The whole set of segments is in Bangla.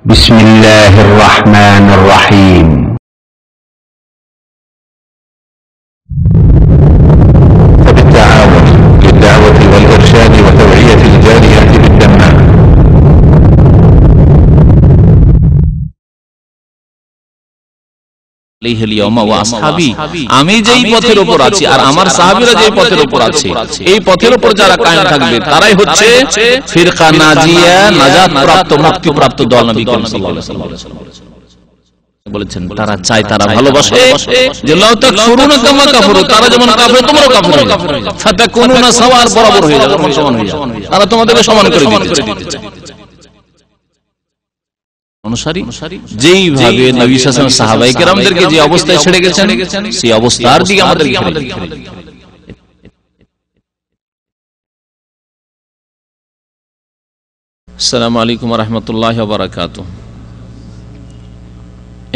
بسم الله الرحمن الرحيم فبالتعاون للدعوة والإرشاد وتوعية الجاليات بالدمام আমি যেই পথের উপর আছি আর আমার সাহাবীরা যেই পথের উপর আছে, এই পথের উপর যারা কায়েম থাকবে তারাই হচ্ছে ফিরকা নাজিয়া, নাজাত প্রাপ্ত, মুক্তি প্রাপ্ত দল। নবী করিম সাল্লাল্লাহু আলাইহি ওয়াসাল্লাম বলেছেন তারা চায়, তারা ভালোবাসে যে লাউ তাকফুরুনা কামা কাফারু, তারা যেমন কাফের তোমরাও কাফের হয়ে যাও, ফাতাকুনুনা সাওয়ার, বরাবর হয়ে যাও, সমান হয়ে যাও, তারা তোমাদেরকে সমান করে দিতে চায়। অনুসারী যেইভাবে নবী সাল্লাল্লাহু আলাইহি ওয়াসাল্লাম সাহাবায়ে কেরামদেরকে যে অবস্থায় ছেড়ে গেছেন, সেই অবস্থার দিকে আমাদের ফিরে। আসসালামু আলাইকুম ওয়া রাহমাতুল্লাহি ওয়া বারাকাতুহু।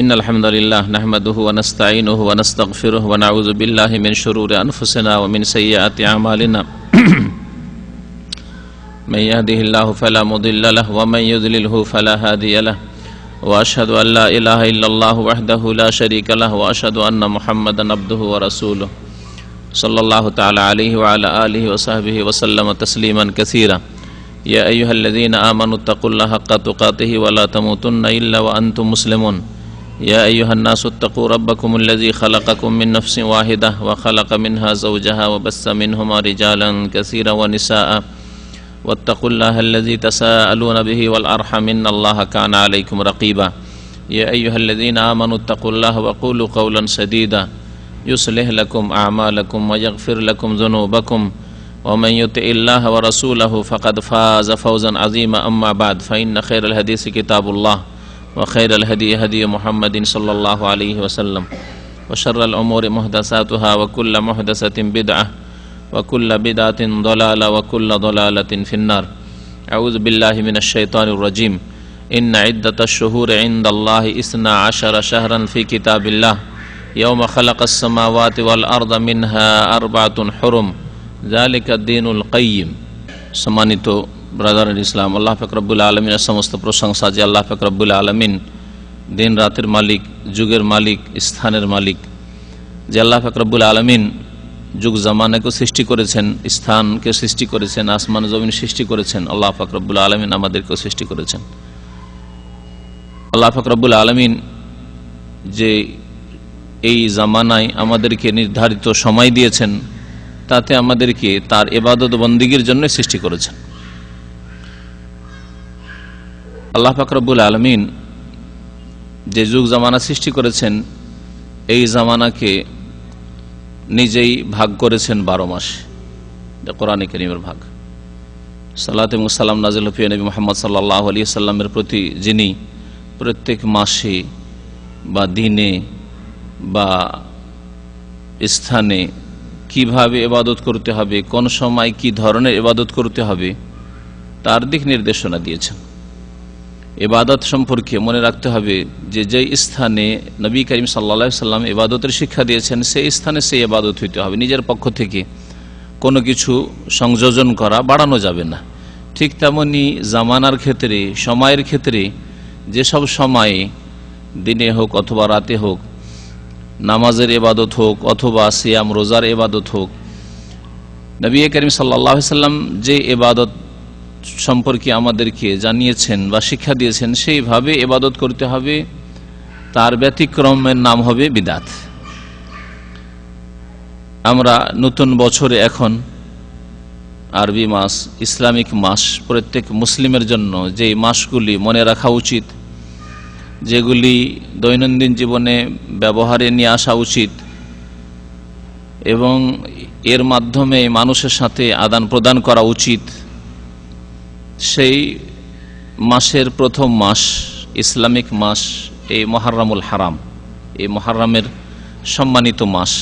ইন্নাল হামদালিল্লাহ নাহমাদুহু ওয়া নাস্তাঈনুহু ওয়া নাস্তাগফিরুহু ওয়া নাউযু বিল্লাহি মিন শুরুরি আনফুসিনা ওয়া মিন সাইয়্যাতি আমালিনা। মান ইয়াহদিহিল্লাহু ফালা মুদিল্লা লাহু ওয়া মান ইউদ্লিলহু ফালা হাদিয়া লাহু। وأشهد أن لا إله إلا الله وحده لا شريك له وأشهد أن محمدا عبده ورسوله صلى الله تعالى عليه وعلى آله وصحبه وسلم تسليما كثيرا. يا أيها الذين آمنوا اتقوا الله حق تقاته ولا تموتن إلا وأنتم مسلمون. يا أيها الناس اتقوا ربكم الذي خلقكم من نفس واحدة وخلق منها زوجها وبث منهما رجالا كثيرا ونساء واتقوا الله الذي تساءلون به والأرحم إن الله كان عليكم رقيبا. يا أيها الذين آمنوا اتقوا الله وقولوا قولا سديدا يصلح لكم أعمالكم ويغفر لكم ذنوبكم ومن يطع الله ورسوله فقد فاز فوزا عظيما. أما بعد فإن خير الحديث كتاب الله وخير الهدي هدي محمد صلى الله عليه وسلم وشر الأمور محدثاتها وكل محدثة بدعة وكل بدعة ضلالة وكل ضلالة في النار. أعوذ بالله من الشيطان الرجيم. إن عدة الشهور عند الله 12 شهرا في كتاب الله يوم خلق السماوات والأرض منها 4 حرم ذلك الدين القيم. সম্মানিত ব্রাদার ইন ইসলাম, আল্লাহ পাক রব্বুল আলামিনের সমস্ত প্রশংসা যে আল্লাহ পাক রব্বুল আলামিন দিন রাতের মালিক, যুগের মালিক, স্থানের মালিক, যে আল্লাহ পাক রব্বুল আলামিন যুগ জামানাকে সৃষ্টি করেছেন, স্থানকে সৃষ্টি করেছেন, আসমান জমিন সৃষ্টি করেছেন। আল্লাহ পাক রব্বুল আলামিন আমাদেরকেও সৃষ্টি করেছেন। আল্লাহ পাক রব্বুল আলামিন যে এই জামানায় আমাদেরকে নির্ধারিত সময় দিয়েছেন, তাতে আমাদেরকে তার ইবাদত বন্দেগীর জন্য সৃষ্টি করেছেন। আল্লাহ পাক রব্বুল আলামিন যে যুগ জামানা সৃষ্টি করেছেন, এই জামানাকে নিজেই ভাগ করেছেন 12 মাস, কোরআনে কারীমের ভাগ। সালাত এবং সালাম নাযিল হয়ে নবী মুহাম্মদ সাল্লাল্লাহু আলাইহি ওয়াসাল্লামের প্রতি, যিনি প্রত্যেক মাসে বা দিনে বা স্থানে কিভাবে ইবাদত করতে হবে, কোন সময় কি ধরনের ইবাদত করতে হবে, তার দিক নির্দেশনা দিয়েছেন। ইবাদত সম্পর্কে মনে রাখতে হবে যে যেই স্থানে নবী করিম সাল্লাল্লাহু আলাইহি ওয়াসাল্লাম ইবাদতের শিক্ষা দিয়েছেন, সেই স্থানে সেই ইবাদত হইতে হবে। নিজের পক্ষ থেকে কোনো কিছু সংযোজন করা, বাড়ানো যাবে না। ঠিক তেমনি জামানার ক্ষেত্রে, সময়ের ক্ষেত্রে, যেসব সময়ে দিনে হোক অথবা রাতে হোক, নামাজের ইবাদত হোক অথবা সিয়াম রোজার ইবাদত হোক, নবী করিম সাল্লাল্লাহু আলাইহি ওয়াসাল্লাম যে ইবাদত সম্পর্কে আমাদেরকে জানিয়েছেন বা শিক্ষা দিয়েছেন, সেইভাবে ইবাদত করতে হবে। তার ব্যতিক্রমের নাম হবে বিদআত। আমরা নতুন বছরে এখন আরবি মাস, ইসলামিক মাস, প্রত্যেক মুসলিমের জন্য যে মাসগুলি মনে রাখা উচিত, যেগুলি দৈনন্দিন জীবনে ব্যবহারে নিয়ে আসা উচিত এবং এর মাধ্যমে মানুষের সাথে আদান প্রদান করা উচিত, সেই মাসের প্রথম মাস, ইসলামিক মাস এই মুহররমুল হারাম, এই মুহররমের সম্মানিত মাস।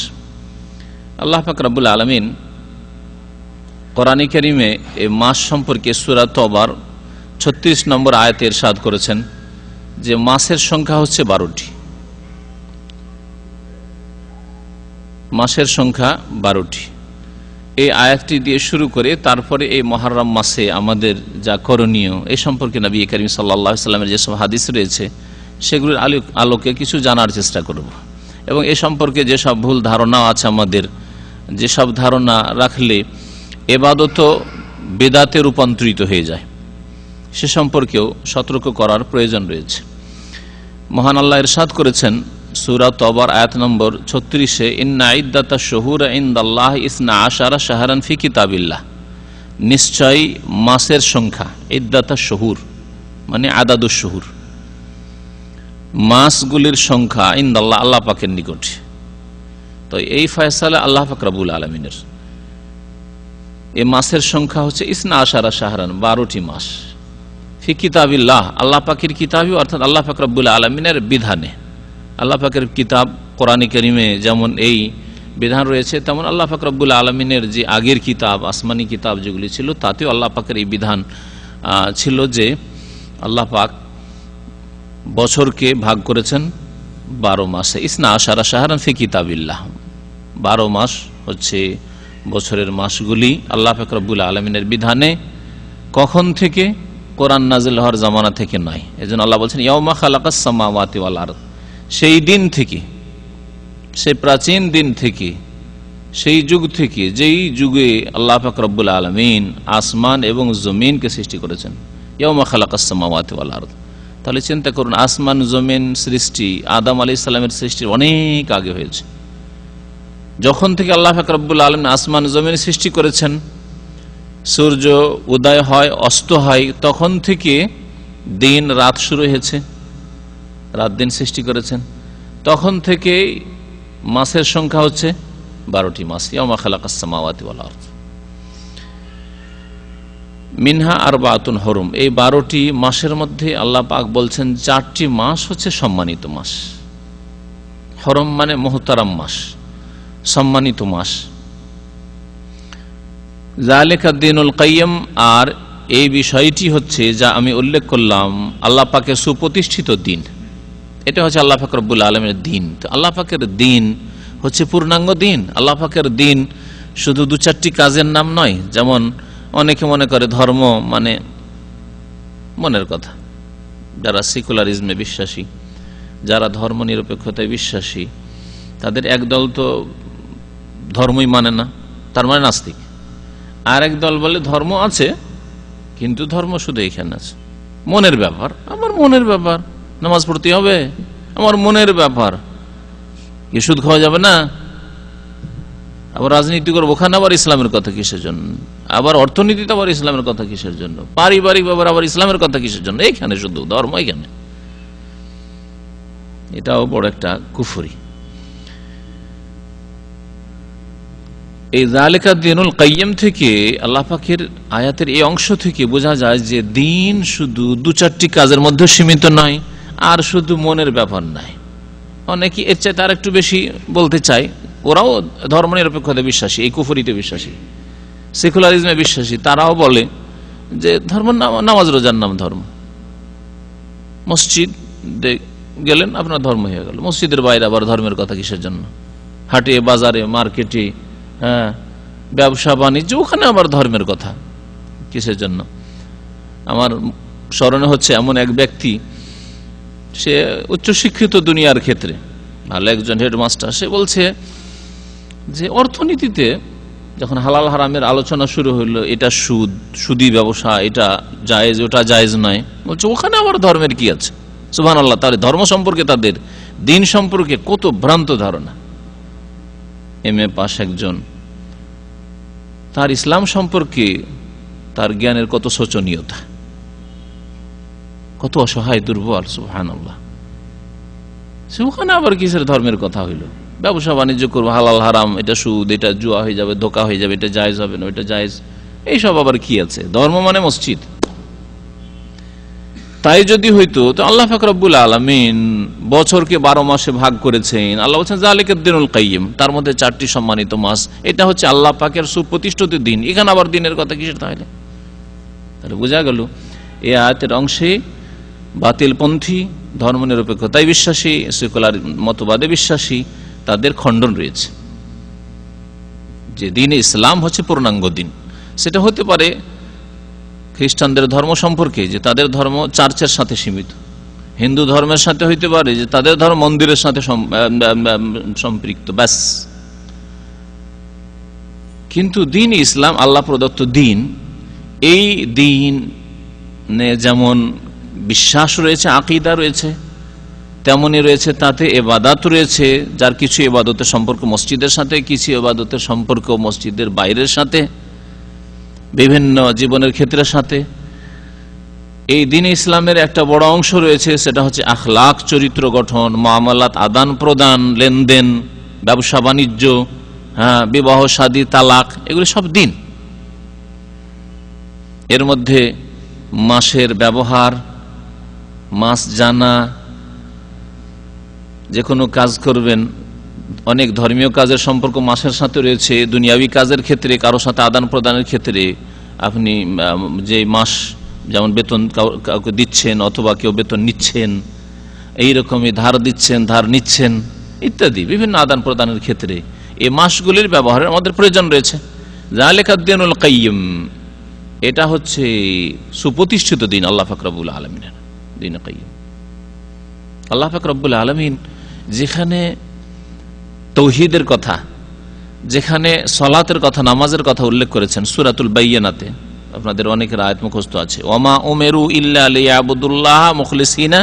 আল্লাহ পাক রব্বুল আলামিন কোরআনে কারীমে এই মাস সম্পর্কে সূরা তওবার 36 নম্বর আয়াতে ইরশাদ করেছেন যে মাসের সংখ্যা হচ্ছে 12টি। মাসের সংখ্যা 12টি। এই আয়াতটি দিয়ে শুরু করে তারপরে এই মুহররম মাসে আমাদের যা করণীয় এই সম্পর্কে নবী করিম সাল্লাল্লাহু আলাইহি ওয়াসাল্লামের যেসব হাদিস রয়েছে সেগুলোর আলোকে কিছু জানার চেষ্টা করব এবং এ সম্পর্কে যেসব ভুল ধারণা আছে আমাদের, যেসব ধারণা রাখলে ইবাদত বিদআতে রূপান্তরিত হয়ে যায় সে সম্পর্কেও সতর্ক করার প্রয়োজন রয়েছে। মহান আল্লাহ ইরশাদ করেছেন সূরা তওবার আয়াত নম্বর 36-এ, ইন্না ইদ্দাতাশ শুহুরি ইনদাল্লাহি 12 শাহরান ফি কিতাবিল্লাহ, নিশ্চয় মাসের সংখ্যা, ইদ্দাতাশ শুহুর মানে আদাদুশ শুহুর, মাসগুলির সংখ্যা ইনদাল্লাহ আল্লাহ পাকের নিকট। তো এই ফয়সালা আল্লাহ পাক রব্বুল আলামিনের। এই মাসের সংখ্যা হচ্ছে 12 শাহরান, 12টি মাস, ফি কিতাবিল্লাহ আল্লাহ পাকের কিতাবই, অর্থাৎ আল্লাহ পাক রব্বুল আলামিনের বিধানে। আল্লাহ পাকের কিতাব কোরআনে কারিমে যেমন এই বিধান রয়েছে, তেমন আল্লাহ পাক রব্বুল আলামিনের যে আগের কিতাব, আসমানি কিতাব যেগুলি ছিল, তাতেও আল্লাহ পাকের এই বিধান ছিল যে আল্লাহ পাক বছরকে ভাগ করেছেন 12 মাসে। 12 শাহরান ফি কিতাবিল্লাহ, 12 মাস হচ্ছে বছরের মাসগুলি আল্লাহ পাক রব্বুল আলামিনের বিধানে। কখন থেকে? কোরআন নাজিল হওয়ার জামানা থেকে নয়। এজন্য আল্লাহ বলছেন ইয়াউমা খালাকাস সামাওয়াতি ওয়াল আরদ, সেই দিন থেকে, সেই প্রাচীন দিন থেকে, সেই যুগ থেকে, যেই যুগে আল্লাহ পাক রব্বুল আলামিন আসমান এবং জমিনকে সৃষ্টি করেছেন। ইয়াউমা খালাকাস সামাওয়াতি ওয়াল আরদ, তাহলে চিন্তা করুন, আসমান জমিন সৃষ্টি আদম আলাইহিস সালামের সৃষ্টির অনেক আগে হয়েছে। যখন থেকে আল্লাহ পাক রব্বুল আলামিন আসমান জমিন সৃষ্টি করেছেন, সূর্য উদয় হয় অস্ত হয়, তখন থেকে দিন রাত শুরু হয়েছে, রাত দিন সৃষ্টি করেছেন। তখন থেকে মাসের সংখ্যা হচ্ছে 12টি মাস। ইয়াউমা খালাকাস সামাওয়াতি ওয়াল আরদ মিনহা আরবাতুন হুরুম, এই 12টি মাসের মধ্যে আল্লাহ পাক বলছেন 4টি মাস হচ্ছে সম্মানিত মাস। হরম মানে মুহতারাম মাস, সম্মানিত মাস। যালিকা দ্বীনুল কাইয়্যিম, আর এই বিষয়টি হচ্ছে যা আমি উল্লেখ করলাম আল্লাহ পাকের সুপ্রতিষ্ঠিত দিন। এটা হচ্ছে আল্লাহ পাক রব্বুল আলামিনের দিন। তো আল্লাহ পাকের দিন হচ্ছে পূর্ণাঙ্গ দিন। আল্লাহ পাকের দিন শুধু 2-4টি কাজের নাম নয়, যেমন অনেকে মনে করে ধর্ম মানে মনের কথা। যারা সেকুলারিজমে বিশ্বাসী, যারা ধর্ম নিরপেক্ষতায় বিশ্বাসী, তাদের একদল তো ধর্মই মানে না, তার মানে নাস্তিক। আর এক দল বলে ধর্ম আছে, কিন্তু ধর্ম শুধু এখানে আছে, মনের ব্যাপার। আমার মনের ব্যাপার, নামাজ পড়তে হবে, আমার মনের ব্যাপার। কি সুদ খাওয়া যাবে না? আবার রাজনীতি করবো, ওখানে আবার ইসলামের কথা কিসের জন্য? আবার অর্থনীতিতে আবার ইসলামের কথা কিসের জন্য? পারিবারিক ব্যাপার আবার ইসলামের কথা কিসের জন্য? এইখানে শুধু ধর্ম, এখানে। এটাও বড় একটা কুফরি। এই যালিকা দ্বীনুল কাইয়্যিম থেকে, আল্লাহ পাকের আয়াতের এই অংশ থেকে বোঝা যায় যে দিন শুধু 2-4টি কাজের মধ্যে সীমিত নয়, আর শুধু মনের ব্যাপার নয়। অনেকে এর চাইতে আর একটু বেশি বলতে চায়। ওরাও ধর্ম নিরপেক্ষতায় বিশ্বাসী, এই কুফরিতে বিশ্বাসী, সেকুলারিজমে বিশ্বাসী। তারাও বলে যে ধর্ম নামাজ রোজার নাম ধর্ম। মসজিদ গেলেন, আপনার ধর্ম হয়ে গেল। মসজিদের বাইরে আবার ধর্মের কথা কিসের জন্য? হাটে বাজারে মার্কেটে, হ্যাঁ, ব্যবসা বাণিজ্য, ওখানে আবার ধর্মের কথা কিসের জন্য? আমার স্মরণে হচ্ছে এমন এক ব্যক্তি, সে উচ্চশিক্ষিত দুনিয়ার ক্ষেত্রে, ভালো একজন হেডমাস্টার। সে বলছে যে অর্থনীতিতে যখন হালাল হারামের আলোচনা শুরু হইল, এটা সুদি ব্যবসা, এটা জায়েজ, ওটা জায়েজ নয়। বলছে ওখানে আবার ধর্মের কি আছে? সুবহানাল্লাহ। তাহলে ধর্ম সম্পর্কে, তাদের দিন সম্পর্কে কত ভ্রান্ত ধারণা। MA পাস একজন, তার ইসলাম সম্পর্কে তার জ্ঞানের কত শোচনীয়তা, কত অসহায়, দুর্বল। সুবহানাল্লাহ। ওখানে আবার কিসের ধর্মের কথা হইল? ব্যবসা বাণিজ্য করবো, হালাল হারাম, এটা সুদ, এটা জুয়া হয়ে যাবে, ধোকা হয়ে যাবে, এটা জায়েজ হবে না, এটা জায়েজ, এইসব আবার কি আছে? ধর্ম মানে মসজিদ। তাই যদি হইতো, তো আল্লাহ পাক রব্বুল আলামিন বছরকে 12 মাসে ভাগ করেছেন। আল্লাহ বলছেন যালিকা দ্বীনুল কাইয়্যিম, তার মধ্যে 4টি সম্মানিত মাস। এটা হচ্ছে আল্লাহ পাকের সুপ্রতিষ্ঠিত দিন। এখানে আবার দিনের কথা কিসের? তাহলে বোঝা গেল এই আয়াতের অংশে বাতিলপন্থী, ধর্মনিরপেক্ষতায় বিশ্বাসী, সেকুলার মতবাদে বিশ্বাসী, তাদের খণ্ডন রয়েছে। যে দিন ইসলাম হচ্ছে পূর্ণাঙ্গ দিন। সেটা হতে পারে খ্রিস্টানদের ধর্ম সম্পর্কে যে তাদের ধর্ম চার্চের সাথে সীমিত, হিন্দু ধর্মের সাথে হইতে পারে যে তাদের ধর্ম মন্দিরের সাথে সম্পৃক্ত, ব্যাস। কিন্তু দিন ইসলাম আল্লাহ প্রদত্ত দিন, এই দিনে যেমন বিশ্বাস রয়েছে, আকীদা রয়েছে, তেমনি রয়েছে তাতে ইবাদত রয়েছে, যার কিছু ইবাদতের সম্পর্ক মসজিদের সাথে, কিছু ইবাদতের সম্পর্ক মসজিদের বাইরের সাথে, বিভিন্ন জীবনের ক্ষেত্রের সাথে। এই দিন ইসলামের একটা বড় অংশ রয়েছে, সেটা হচ্ছে আখলাক, চরিত্র গঠন, মুআমালাত, আদান প্রদান, লেনদেন, ব্যবসা বাণিজ্য, বিবাহ শাদী, তালাক, এগুলি সব দিন। এর মধ্যে মাসের ব্যবহার, মাস জানা, যে কোনো কাজ করবেন, অনেক ধর্মীয় কাজের সম্পর্ক মাসের সাথে রয়েছে। দুনিয়াবী কাজের ক্ষেত্রে, কারো সাথে আদান প্রদানের ক্ষেত্রে আপনি যে মাস, যেমন বেতন কাউকে দিচ্ছেন অথবা কেউ বেতন নিচ্ছেন, এইরকমই ধার দিচ্ছেন, ধার নিচ্ছেন ইত্যাদি বিভিন্ন আদান প্রদানের ক্ষেত্রে এই মাসগুলির ব্যবহারের আমাদের প্রয়োজন রয়েছে। যালিকা দিনুল কাইয়্যিম, এটা হচ্ছে সুপ্রতিষ্ঠিত দিন আল্লাহ পাক রব্বুল আলামিনের দিন কাইয়্যিম। আল্লাহ পাক রব্বুল আলামিন যেখানে তৌহিদের কথা, যেখানে সলাতের কথা, নামাজের কথা উল্লেখ করেছেন সূরাতুল বাইয়িনাতে, আপনাদের অনেকের আয়াত মুখস্থ আছে, ওয়ামা উমিরু ইল্লা লিয়াবুদুল্লাহ মুখলিসিনা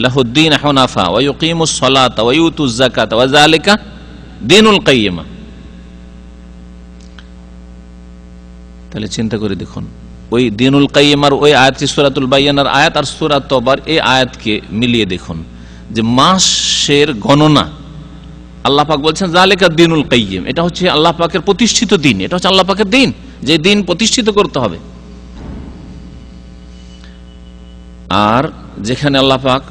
লাহুদ্দিন হুনাফা ওয়া ইউকিমুস সালাতা ওয়া ইউতুজ যাকাতা ওয়া যালিকা দীনুল কাইয়্যিম। তাহলে চিন্তা করে দেখুন, ওই দীনুল কাইয়্যিম আর ওই আয়াতটি সূরাতুল বাইয়িনার আয়াত আর সূরা তওবার এই আয়াতকে মিলিয়ে দেখুন যে মাসের গণনা আল্লাহ পাক বলছেন যালিকা দীনুল কাইয়্যিম, এটা হচ্ছে আল্লাহ পাকের প্রতিষ্ঠিত দিন, এটা হচ্ছে আল্লাহ পাকের দিন, যে দিন প্রতিষ্ঠিত করতে হবে। আর যেখানে আল্লাহ পাক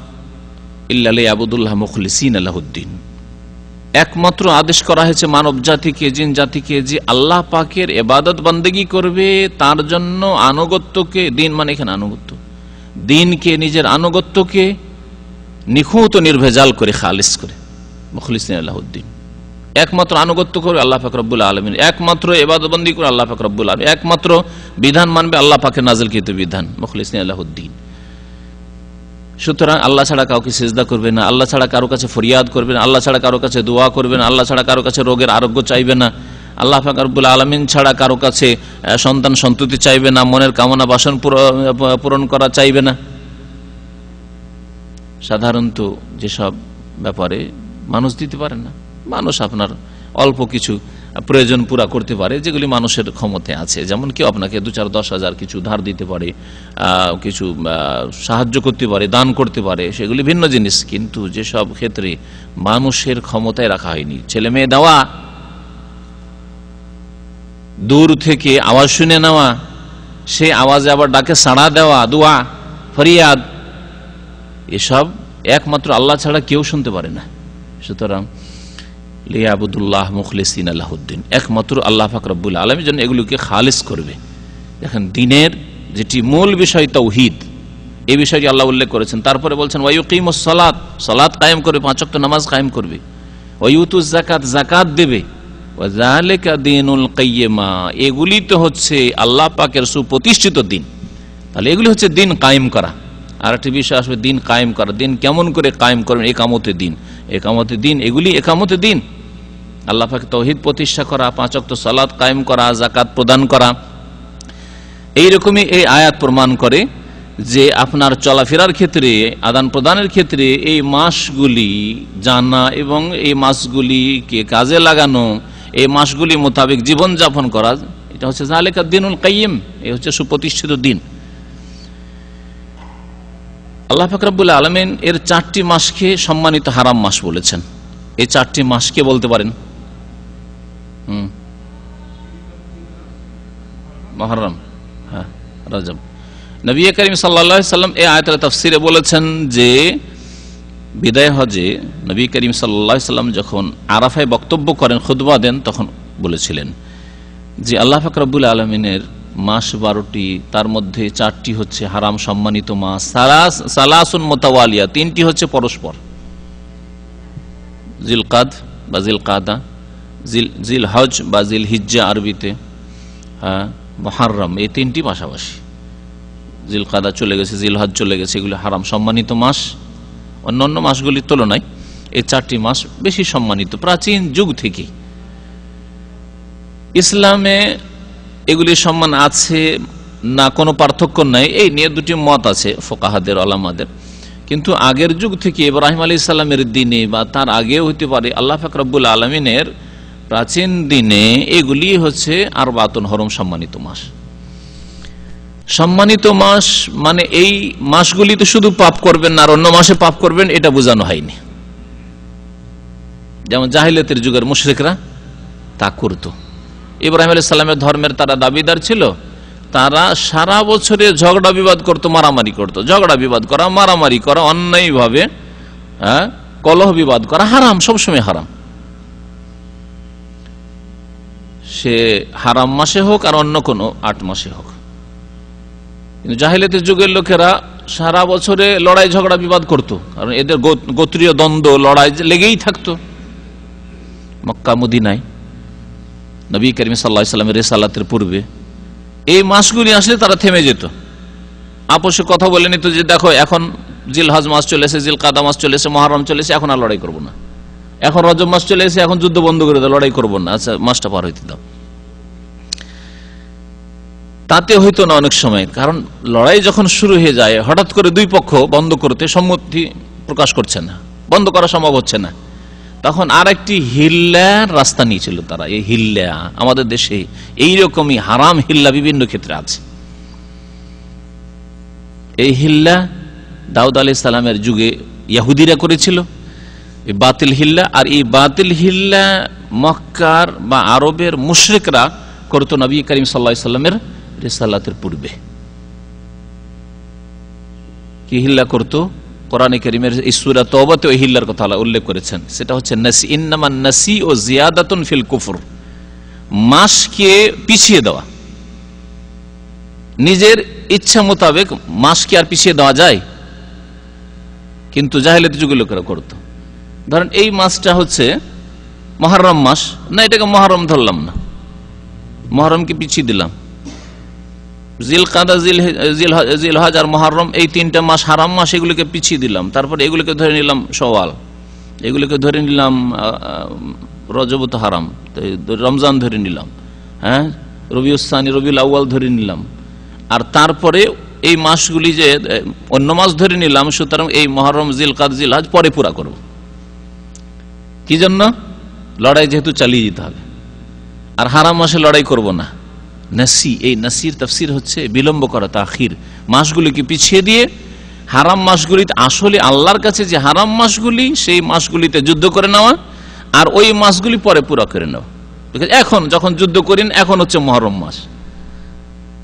ইল্লা লিয়াবুদুল্লাহ মুখলিসিনা লাহুদ্দিন, একমাত্র আদেশ করা হয়েছে মানব জাতিকে, জিন জাতিকে, যে আল্লাহ পাকের ইবাদত বন্দেগী করবে, তার জন্য আনুগত্যকে, দিন মানে এখানে আনুগত্য, দিনকে, নিজের আনুগত্যকে নিখুঁত নির্ভেজাল করে, খালিস করে, মুখলিসিনা লাহুদ্দিন, একমাত্র আনুগত্য করবে আল্লাহ পাক রব্বুল আলামিন, একমাত্র ইবাদত বন্দেগী করে আল্লাহ পাক রব্বুল আলামিন, একমাত্র বিধান মানবে আল্লাহ পাকের নাযিলকৃত বিধান, মুখলিসিনা লাহুদ্দিন। সুতরাং আল্লাহ ছাড়া কাউকে সিজদা করবে না, আল্লাহ ছাড়া কারো কাছে ফরিয়াদ করবে না, আল্লাহ ছাড়া কারো কাছে দোয়া করবে না, আল্লাহ ছাড়া কারো কাছে রোগের আরোগ্য চাইবে না, আল্লাহ পাক রব্বুল আলামিন ছাড়া কারো কাছে সন্তান সন্ততি চাইবে না, মনের কামনা বাসন পূরণ করা চাইবে না। সাধারণত যেসব ব্যাপারে মানুষ দিতে পারে না, মানুষ আপনার অল্প কিছু প্রয়োজন পুরা করতে পারে, যেগুলি মানুষের ক্ষমতায় আছে, যেমন কেউ আপনাকে 2-4-10 হাজার কিছু ধার দিতে পারে, কিছু সাহায্য করতে পারে, দান করতে পারে, সেগুলি ভিন্ন জিনিস। কিন্তু যেসব ক্ষেত্রে মানুষের ক্ষমতায় রাখা হয়নি, ছেলে মেয়ে দেওয়া, দূর থেকে আওয়াজ শুনে নেওয়া, সে আওয়াজে আবার ডাকে সাড়া দেওয়া, দোয়া ফরিয়াদ, এসব একমাত্র আল্লাহ ছাড়া কেউ শুনতে পারে না। সুতরাং লিয়াবুদুল্লাহ মুখলিসিনা লাহুদ্দিন, একমাত্র আল্লাহ পাক রব্বুল আলামিন যেন এগুলোকে খালিস করবে। দেখেন, দিনের যেটি মূল বিষয় তাওহীদ, এই বিষয়টি আল্লাহ উল্লেখ করেছেন। তারপরে বলছেন ওয়া ইউকিমুস সালাত, সালাত কায়েম করবে, 5 ওয়াক্ত নামাজ কায়েম করবে, ওয়া ইউতুজ যাকাত, যাকাত দেবে, ওয়া যালিকা দীনুল কাইয়্যিম, এগুলি তো হচ্ছে আল্লাহ পাকের সুপ্রতিষ্ঠিত দিন। তাহলে এগুলি হচ্ছে দিন কায়েম করা। আর একটি বিষয় আসবে দিন কায়েম করা, দিন কেমন করে কায়েম করবেন, একামতে দিন, একামতে দিন, এগুলি একামতে দিন, আল্লাহ পাক তাওহীদ প্রতিষ্ঠা করা, 5 ওয়াক্ত সালাত কায়েম করা, যাকাত প্রদান করা। এইরকমই এই আয়াত প্রমাণ করে যে আপনার চলাফেরার ক্ষেত্রে, আদান প্রদানের ক্ষেত্রে এই মাসগুলি জানা এবং এই মাসগুলিকে কাজে লাগানো, এই মাসগুলি মোতাবেক জীবনযাপন করা, এটা হচ্ছে যালিকা দীনুল কাইয়্যিম, এই হচ্ছে সুপ্রতিষ্ঠিত দিন। আল্লাহ পাক রব্বুল আলামিন এর 4টি মাসকে সম্মানিত হারাম মাস বলেছেন। এই 4টি মাসকে বলতে পারেন মুহররম, হ্যাঁ, রজব। নবী করিম সাল্লাল্লাহু আলাইহি সাল্লাম এই আয়াতের তাফসীরে বলেছেন যে বিদায় হজে নবী করিম সাল্লাল্লাহু আলাইহি সাল্লাম যখন আরাফায় বক্তব্য করেন, খুতবা দেন, তখন বলেছিলেন যে আল্লাহ পাক রব্বুল আলামিনের মাস 12টি, তার মধ্যে 4টি হচ্ছে হারাম সম্মানিত মাস, সালাসুন মুতাওয়ালিয়া, 3টি হচ্ছে পরস্পর, জিলকাদ বা জিলকাদা, জিল হজ বা জিল হিজ্জা আরবিতে, মুহররম, এই তিনটি পাশাপাশি। জিল কাদা চলে গেছে, জিল হজ চলে গেছে, এগুলি হারাম সম্মানিত মাস। অন্যান্য মাসগুলির তুলনায় এই 4টি মাস বেশি সম্মানিত প্রাচীন যুগ থেকে। ইসলামে এগুলির সম্মান আছে না কোনো পার্থক্য নাই, এই নিয়ে দুটি মত আছে ফোকাহাদের, ওলামাদের। কিন্তু আগের যুগ থেকে ইব্রাহিম আলাইহিস সালামের দিনে বা তার আগেও হতে পারে, আল্লাহ পাক রব্বুল আলামিনের প্রাচীন দিনে এগুলি হচ্ছে আরবাতুন হরম, সম্মানিত মাস। সম্মানিত মাস মানে এই মাসগুলিতে শুধু পাপ করবেন না আর অন্য মাসে পাপ করবেন, এটা বোঝানো হয়নি। যেমন জাহিলিয়াতের যুগের মুশরিকরা তা করত। ইব্রাহিম আলাইহিস সালামের ধর্মের তারা দাবিদার ছিল, তারা সারা বছরে ঝগড়া বিবাদ করত, মারামারি করত। ঝগড়া বিবাদ করা, মারামারি করা, অন্যায়ভাবে কলহ বিবাদ করা হারাম, সবসময় হারাম। সে হারাম মাসে হোক আর অন্য কোনো 8 মাসে হোক। কিন্তু জাহিলিয়াতের যুগের লোকেরা সারা বছরে লড়াই ঝগড়া বিবাদ করত, কারণ এদের গোত্রীয় দ্বন্দ্ব, লড়াই লেগেই থাকতো। মক্কা মদিনায় নবী করিম সাল্লাল্লাহু আলাইহি ওয়াসাল্লামের রিসালাতের পূর্বে এই মাসগুলি আসলে তারা থেমে যেত, আপসে কথা বলে নিত যে দেখো এখন জিলহজ মাস চলে এসে, জিল কাদা মাস চলে এসে, মুহররম চলে এসে, এখন আর লড়াই করবো না। এখন রজব মাস চলে এসে, এখন যুদ্ধ বন্ধ করে দাও, লড়াই করবো না, আচ্ছা মাসটা পার হইতে দাও। তাতে হইতো না অনেক সময়, কারণ লড়াই যখন শুরু হয়ে যায় হঠাৎ করে দুই পক্ষ বন্ধ করতে সম্মতি প্রকাশ করছে না, বন্ধ করা সম্ভব হচ্ছে না, তখন আর একটি হিল্লার রাস্তা নিয়েছিল তারা। এই হিল্লা আমাদের দেশে এইরকমই হারাম হিল্লা বিভিন্ন ক্ষেত্রে আছে। এই হিল্লা দাউদ আলাইহিস সালামের যুগে ইহুদিরা করেছিল, এই বাতিল হিল্লা। আর এই বাতিল হিল্লা মক্কার বা আরবের মুশরিকরা করতো নবী করিম সাল্লাল্লাহু আলাইহি সাল্লামের রিসালাতের পূর্বে। কি হিল্লা করতো? কোরআনে কারীমের এই সূরা তওবাতে ওই হিল্লার কথা আল্লাহ উল্লেখ করেছেন, সেটা হচ্ছে নাসি, ইন্নামান নাসি ও জিয়াদাতুন ফিল কুফর। মাসকে পিছিয়ে দেওয়া, নিজের ইচ্ছা মোতাবেক মাসকে আর পিছিয়ে দেওয়া যায়? কিন্তু জাহেলিয়াতের যুগের লোকেরা করতো। ধরেন এই মাসটা হচ্ছে মুহররম মাস, না এটাকে মুহররম ধরলাম না, মুহররমকে পিছিয়ে দিলাম। জিল কাদা, জিল হজ আর মুহররম, এই 3টা মাস হারাম মাস, এগুলিকে পিছিয়ে দিলাম। তারপরে এগুলিকে ধরে নিলাম শাওয়াল, এগুলিকে ধরে নিলাম রজব তো হারাম, রমজান ধরে নিলাম, হ্যাঁ রবিউল সানি, রবিউল আউয়াল ধরে নিলাম। আর তারপরে এই মাসগুলি যে অন্য মাস ধরে নিলাম, সুতরাং এই মুহররম, জিল কাদ, জিল হজ পরে পুরা করব। কি জন্য? লড়াই যেহেতু চালিয়ে যেতে হবে, আর হারাম মাসে লড়াই করব না। নাসি, এই নাসির তাফসির হচ্ছে বিলম্ব করা, তাখির, মাসগুলিকে পিছিয়ে দিয়ে হারাম মাসগুলিতে, আসলে আল্লাহর কাছে যে হারাম মাসগুলি সেই মাসগুলিতে যুদ্ধ করে নেওয়া, আর ওই মাসগুলি পরে পুরা করে নেওয়া। এখন যখন যুদ্ধ করেন, এখন হচ্ছে মুহররম মাস,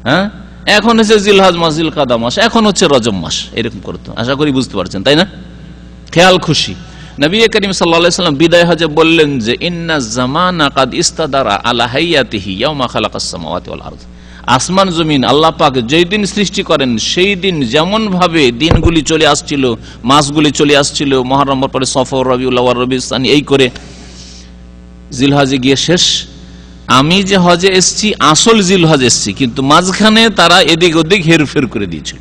হ্যাঁ এখন হচ্ছে জিলহজ মাস, জিল কাদা মাস, এখন হচ্ছে রজব মাস, এরকম করতো। আশা করি বুঝতে পারছেন, তাই না? খেয়াল খুশি। নবী করিম সাল্লাল্লাহু আলাইহি ওয়াসাল্লাম বিদায় হজে বললেন যে ইন্না জামানা কাদ ইস্তাদারা আলা হাইয়াতিহি ইয়াউমা খালাকাস সামাওয়াতি ওয়াল আরদ। আসমান জমিন আল্লাহ পাক যেই দিন সৃষ্টি করেন, সেই দিন যেমন ভাবে দিনগুলি চলে আসছিল, মাসগুলি চলে আসছিল, মুহররমের পরে সফর, রবিউল আউয়াল, রবিউল সানি, এই করে জিলহজে গিয়ে শেষ। আমি যে হজে এসেছি, আসল জিলহজ এসেছি, কিন্তু মাঝখানে তারা এদিক ওদিক হেরফের করে দিয়েছিল,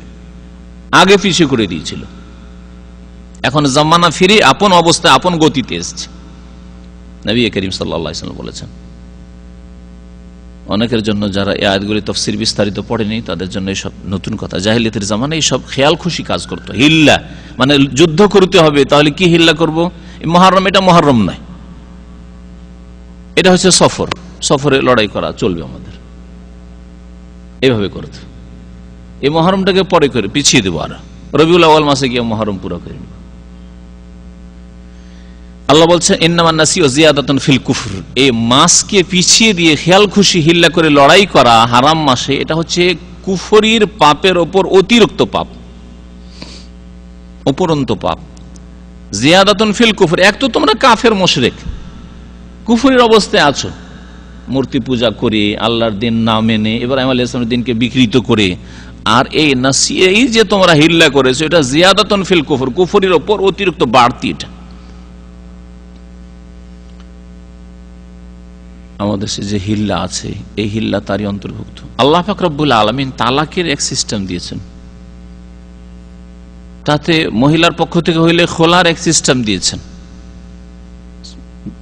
আগে পিছিয়ে করে দিয়েছিল। এখন জামানা ফিরে আপন অবস্থায়, আপন গতিতে এসেছে, নবী করিম সাল্লাল্লাহু আলাইহি ওয়াসাল্লাম বলেছেন। অনেকের জন্য যারা এই আয়াতগুলি তাফসীর বিস্তারিত পড়েনি, তাদের জন্য এইসব নতুন কথা। জাহেলিয়াতের জামানায় এইসব খেয়াল খুশি কাজ করতো। হিল্লা মানে যুদ্ধ করতে হবে, তাহলে কি হিল্লা করবো? মুহররম, এটা মুহররম নয়, এটা হচ্ছে সফর, সফরে লড়াই করা চলবে আমাদের, এইভাবে করতো। এই মুহররমটাকে পরে করে পিছিয়ে দেবো, আর রবিউল আউয়াল মাসে গিয়ে মুহররম পুরো করে নেব। আল্লাহ বলছেন ইন্নামান নাসি ওয়া জিয়াদাতুন ফিল কুফর। এই মাসকে পিছিয়ে দিয়ে খেয়াল খুশি হিল্লা করে লড়াই করা হারাম মাসে, এটা হচ্ছে কুফরির পাপের ওপর অতিরিক্ত পাপ, উপরন্ত পাপ। জিয়াদাতুন ফিল কুফর, এক তো তোমরা কাফের মুশরিক, কুফরির অবস্থায় আছো, মূর্তি পূজা করে, আল্লাহর দিন না মেনে, ইব্রাহিম আলাইহিস সালামের দিনকে বিকৃত করে, আর এই নাসি, এই যে তোমরা হিল্লা করেছো, এটা জিয়াদাতুন ফিল কুফর, কুফরির ওপর অতিরিক্ত বাড়তি। এটা আমাদের যে হিল্লা আছে এই হিল্লা তারই অন্তর্ভুক্ত। আল্লাহ পাক রব্বুল আলামিন তালাকের এক সিস্টেম দিয়েছেন, তাতে মহিলার পক্ষ থেকে হইলে খোলার এক সিস্টেম দিয়েছেন,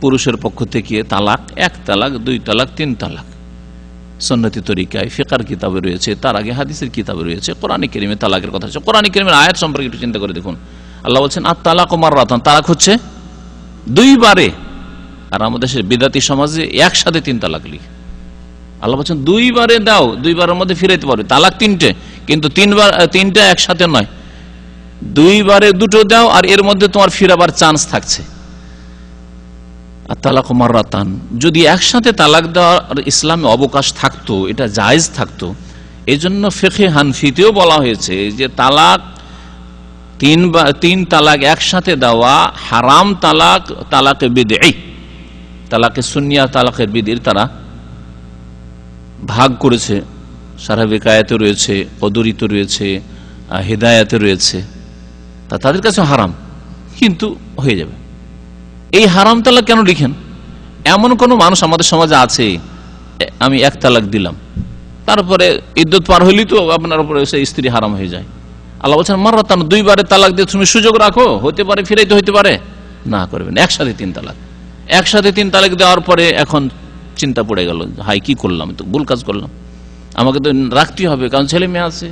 পুরুষের পক্ষ থেকে তালাক, 1 তালাক, 2 তালাক, 3 তালাক সুন্নতি তরিকায় ফিকার কিতাবে রয়েছে, তার আগে হাদিসের কিতাবে রয়েছে, কোরআনে কারীমে তালাকের কথা আছে। কোরআনে কারীমের আয়াত সম্পর্কে একটু চিন্তা করে দেখুন। আল্লাহ বলছেন আত-তালাকু মাররাতান, তালাক হচ্ছে 2 বারে। আর আমাদের দেশের বিদাতি সমাজে একসাথে 3 তালাক লিখে। আল্লাহ বলছেন 2 বারে দাও, 2 বারের মধ্যে ফিরাইতে পারবে। তালাক 3টে, কিন্তু 3টা একসাথে নয়, 2 বারে 2টো দাও আর এর মধ্যে তোমার ফিরাবার চান্স থাকছে। আর তালাক মাররাতান, যদি একসাথে তালাক দেওয়ার ইসলামে অবকাশ থাকতো, এটা জায়েজ থাকতো, এই জন্য ফিকহে হানফিতেও বলা হয়েছে যে তালাক 3 তালাক একসাথে দেওয়া হারাম তালাক, তালাকে বিদঈ, তালাকে সুন্নিয়া, তালাকের বিদির তারা ভাগ করেছে। সারাবিক আয়াতে রয়েছে, কদরিতে রয়েছে, হিদায়াতে রয়েছে, তা তাদের কাছে হারাম, কিন্তু হয়ে যাবে। এই হারাম তালাক কেন লিখেন? এমন কোন মানুষ আমাদের সমাজে আছে, আমি 1 তালাক দিলাম, তারপরে ইদ্যত পার হইলেই তো আপনার উপরে স্ত্রী হারাম হয়ে যায়। আল্লাহ বলছেন মাররাতান, 2 বারে তালাক দিয়ে তুমি সুযোগ রাখো, হতে পারে ফিরাইতে হইতে পারে, না করবেন। একসাথে 3 তালাক, একসাথে 3 তালাক দেওয়ার পরে এখন চিন্তা পড়ে গেল, হাই কি করলাম, তো ভুল কাজ করলাম, আমাকে তো রাখতেই হবে, কারণ ছেলে মেয়ে আছে,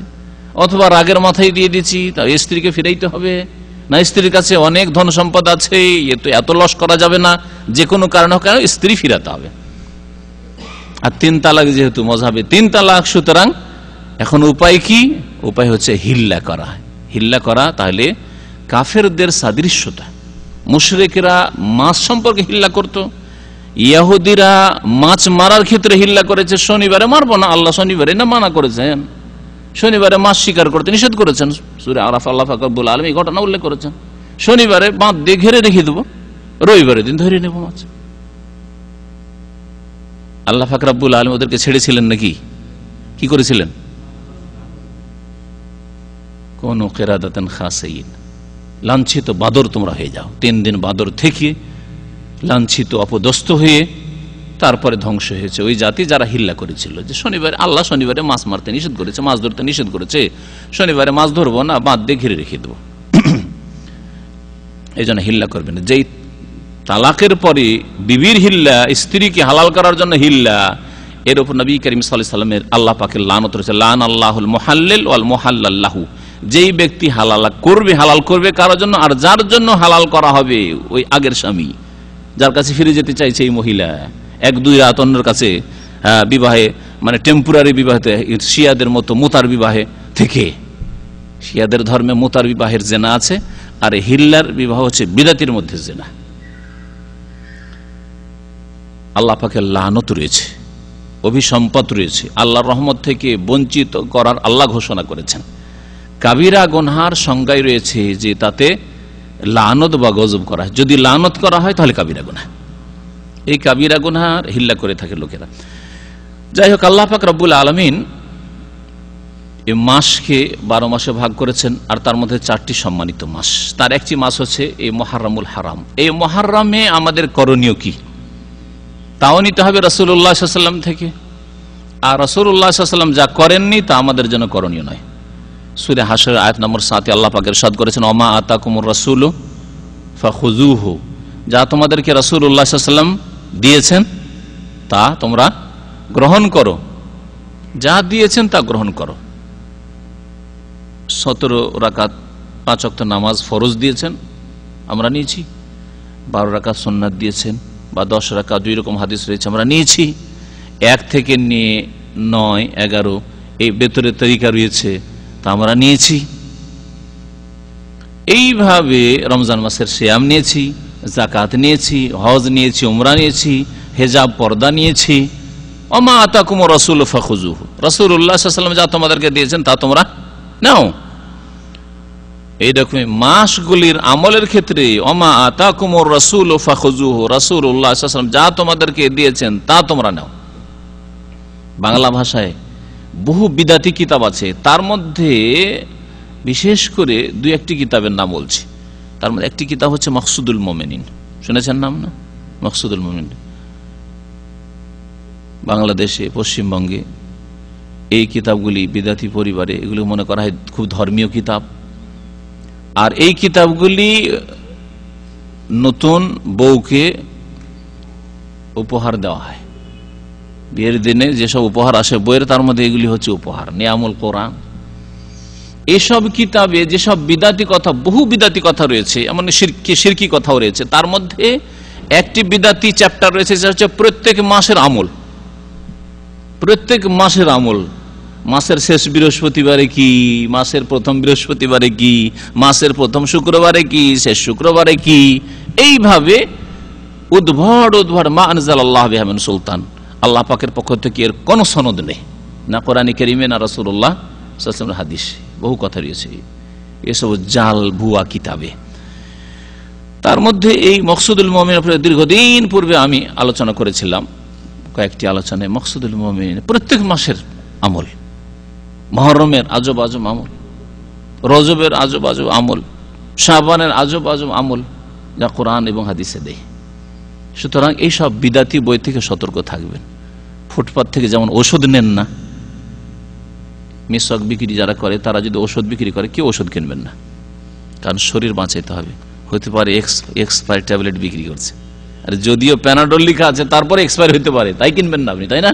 অথবা রাগের মাথায় দিয়ে দিচ্ছি, তা স্ত্রীকে ফিরাইতে হবে, না স্ত্রীর কাছে অনেক ধন সম্পদ আছে, এত লস করা যাবে না, যে কোনো কারণে হোক স্ত্রী ফিরাতে হবে। আর 3 তালাক যেহেতু মযহাবে 3 তালাক, সুতরাং এখন উপায় কি? উপায় হচ্ছে হিল্লা করা। হিল্লা করা তাহলে কাফেরদের সাদৃশ্যতা। মুশরিকরা মাছ সম্পর্কে হিল্লা করত, ইহুদিরা মাছ মারার ক্ষেত্রে হিল্লা করেছে, শনিবারে মারবো না, আল্লাহ শনিবারে না মানা করেছেন, শনিবারে মাছ শিকার করতে নিষেধ করেছেন। সূরা আরাফ আল্লাহ পাক রব্বুল আলামিন এই ঘটনা উল্লেখ করেছেন, শনিবারে বাঁধ দিয়ে ঘিরে রেখে দেবো, রবিবারের দিন ধরে নেব মাছ। আল্লাহ পাক রব্বুল আলামিন ওদেরকে ছেড়েছিলেন নাকি? কি করেছিলেন? কোন কিরাদাতান খাসিন, লাঞ্ছিত বাদর তোমরা হয়ে যাও। 3 দিন বাদর থেকে লাঞ্ছিত অপদস্থ হয়ে তারপরে ধ্বংস হয়েছে ওই জাতি যারা হিল্লা করেছিল যে শনিবারে, আল্লাহ শনিবারে মাছ মারতে নিষেধ করেছে, মাছ ধরতে নিষেধ করেছে, শনিবারে মাছ ধরবো না, বাঁধ দিয়ে ঘিরে রেখে দেবো। এই জন্য হিল্লা করবে না। যেই তালাকের পরে বিবির হিল্লা, স্ত্রীকে হালাল করার জন্য হিল্লা, এর উপর নবী করিম সাল্লাল্লাহু আলাইহি ওয়াসাল্লামের আল্লাহ পাকের লানত রয়েছে, লান আল্লাহুল মুহাল্লিল ওয়াল মুহাল্লাল লাহু। যেই ব্যক্তি হালাল করবে কারোর জন্য, আর যার জন্য হালাল করা হবে ওই আগের স্বামী, যার কাছে ফিরে যেতে চাইছে এই মহিলা, 1-2 রাত অন্যের কাছে বিবাহে, মানে টেম্পোরারি বিবাহে, শিয়াদের মতো মুতার বিবাহে থেকে, শিয়াদের ধর্মে মুতার বিবাহের জেনা আছে, আর হিল্লার বিবাহ হচ্ছে বিদাতির মধ্যে জেনা। আল্লাহ পাকের লানত রয়েছে, অভিসম্পদ রয়েছে, আল্লাহর রহমত থেকে বঞ্চিত করার আল্লাহ ঘোষণা করেছেন। কাবিরা গুনহার সংজ্ঞায় রয়েছে যে তাতে লানত বা গজব করা হয়, যদি লানত করা হয় তাহলে কাবিরা গুনাহ। এই কাবিরা গুনহার হিল্লা করে থাকে লোকেরা। যাই হোক, আল্লাহ পাক রব্বুল আলামিন এই মাসকে 12 মাসে ভাগ করেছেন, আর তার মধ্যে 4টি সম্মানিত মাস। তার একটি মাস হচ্ছে এই মুহররমুল হারাম। এই মুহররমে আমাদের করণীয় কি, তাও নিতে হবে রাসূলুল্লাহ সাল্লাল্লাহু আলাইহি ওয়াসাল্লাম থেকে। আর রাসূলুল্লাহ সাল্লাল্লাহু আলাইহি ওয়াসাল্লাম যা করেননি তা আমাদের জন্য করণীয় নয়। সূরা হাশর আয়াত নম্বর 7 আল্লাহ পাক ইরশাদ করেছেন, ওমা আতাকুমুর রাসূলু ফাখুযুহু, যা তোমাদেরকে রাসূলুল্লাহ সাল্লাল্লাহু আলাইহি ওয়াসাল্লাম দিয়েছেন তা তোমরা গ্রহণ করো, যা দিয়েছেন তা গ্রহণ করো। 17 রাকাত 5 ওয়াক্ত নামাজ ফরজ দিয়েছেন, আমরা নিয়েছি। 12 রাকাত সুন্নাত দিয়েছেন, বা 10 রাকাত, 2 রকম হাদিস রয়েছে, আমরা নিয়েছি। 1 থেকে নিয়ে 9, 11 এই বেতরের তরিকা রয়েছে, তা আমরা নিয়েছি। এইভাবে রমজান মাসের সিয়াম নিয়েছি, যাকাত নিয়েছি, হজ নিয়েছি, উমরা নিয়েছি, হেজাব পর্দা নিয়েছি। ওমা আতাকুমুর রাসূলু ফাখুযুহু, রাসূলুল্লাহ সাল্লাল্লাহু আলাইহি ওয়াসাল্লাম যা তোমাদেরকে দিয়েছেন তা তোমরা নাও। এইরকম মাসগুলির আমলের ক্ষেত্রে ওমা আতাকুমুর রাসূলু ফাখুযুহু, রাসূলুল্লাহ সাল্লাল্লাহু আলাইহি ওয়াসাল্লাম যা তোমাদেরকে দিয়েছেন তা তোমরা নাও। বাংলা ভাষায় বহু বিদাতি কিতাব আছে, তার মধ্যে বিশেষ করে 2-1টি কিতাবের নাম বলছি। তার মধ্যে একটি কিতাব হচ্ছে মাকসুদুল মুমিনিন, শুনেছেন নাম না? মাকসুদুল মুমিনিন বাংলাদেশে, পশ্চিমবঙ্গে এই কিতাবগুলি বিদাতি পরিবারে এগুলো মনে করা হয় খুব ধর্মীয় কিতাব। আর এই কিতাবগুলি নতুন বউকে উপহার দেওয়া হয়। বিয়ের দিনে যেসব উপহার আসে বইয়ের, তার মধ্যে এগুলি হচ্ছে উপহার। নিয়ামুল কোরআন, এসব কিতাবে যেসব বিদাতি কথা, বহু বিদাতি কথা রয়েছে, এমন শিরকি কথাও রয়েছে। তার মধ্যে একটি বিদাতি চ্যাপ্টার রয়েছে, সেটা হচ্ছে প্রত্যেক মাসের আমল। প্রত্যেক মাসের আমল, মাসের শেষ বৃহস্পতিবারে কি, মাসের প্রথম বৃহস্পতিবারে কি, মাসের প্রথম শুক্রবারে কি, শেষ শুক্রবারে কি, এইভাবে উদ্ভট মা আনজালাল্লাহু বিহা মিন সুলতান, আল্লাহ পাকের পক্ষ থেকে এর কোন সনদ নেই, না কোরআনে কারীমে না রাসূলুল্লাহ সাল্লাল্লাহু আলাইহি ওয়াসাল্লামের হাদিস। বহু কথা রয়েছে এসব জাল ভুয়া কিতাবে। তার মধ্যে এই মকসুদুল মুমিন দীর্ঘদিন পূর্বে আমি আলোচনা করেছিলাম, কয়েকটি আলোচনায়। মকসুদুল মুমিন প্রত্যেক মাসের আমল, মুহররমের আজব আজব আমল, রজবের আজব আজব আমল, শাবানের আজব আজব আমল, যা কোরআন এবং হাদিসে দেয়। সুতরাং এইসব বিদাতি বই থেকে সতর্ক থাকবেন। ফুটপাত থেকে যেমন ওষুধ নেন না, মিসওয়াক বিক্রি যারা করে তারা যদি ওষুধ বিক্রি করে, কেউ ওষুধ কিনবেন না, কারণ শরীর বাঁচাইতে হবে। হতে পারে এক্সপায়ার ট্যাবলেট বিক্রি করছে, আর যদিও প্যানাডল লেখা আছে তারপরে এক্সপায়ার হতে পারে, তাই কিনবেন না আপনি, তাই না?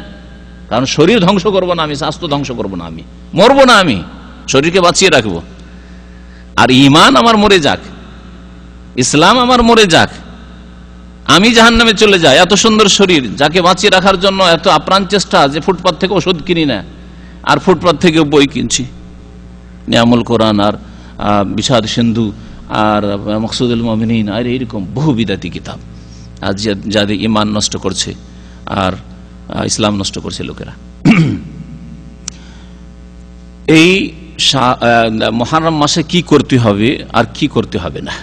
কারণ শরীর ধ্বংস করবো না আমি, স্বাস্থ্য ধ্বংস করবো না আমি, মরবো না আমি, শরীরকে বাঁচিয়ে রাখবো। আর ঈমান আমার মরে যাক, ইসলাম আমার মরে যাক, আমি জাহান্নামে চলে যাই, এত সুন্দর শরীর যাকে বাঁচিয়ে রাখার জন্য এত আপ্রাণ চেষ্টা, যে ফুটপাত থেকে ওষুধ কিনি না আর ফুটপাত থেকে বই কিনছি, নিয়ামুল কোরআন আর বিষাদ সিন্ধু আর মকসুদুল মুমিনিন আর এইরকম বহু বিদাতি কিতাব, আর যাদের ঈমান নষ্ট করছে আর ইসলাম নষ্ট করছে লোকেরা। এই মুহররম মাসে কি করতে হবে আর কি করতে হবে না,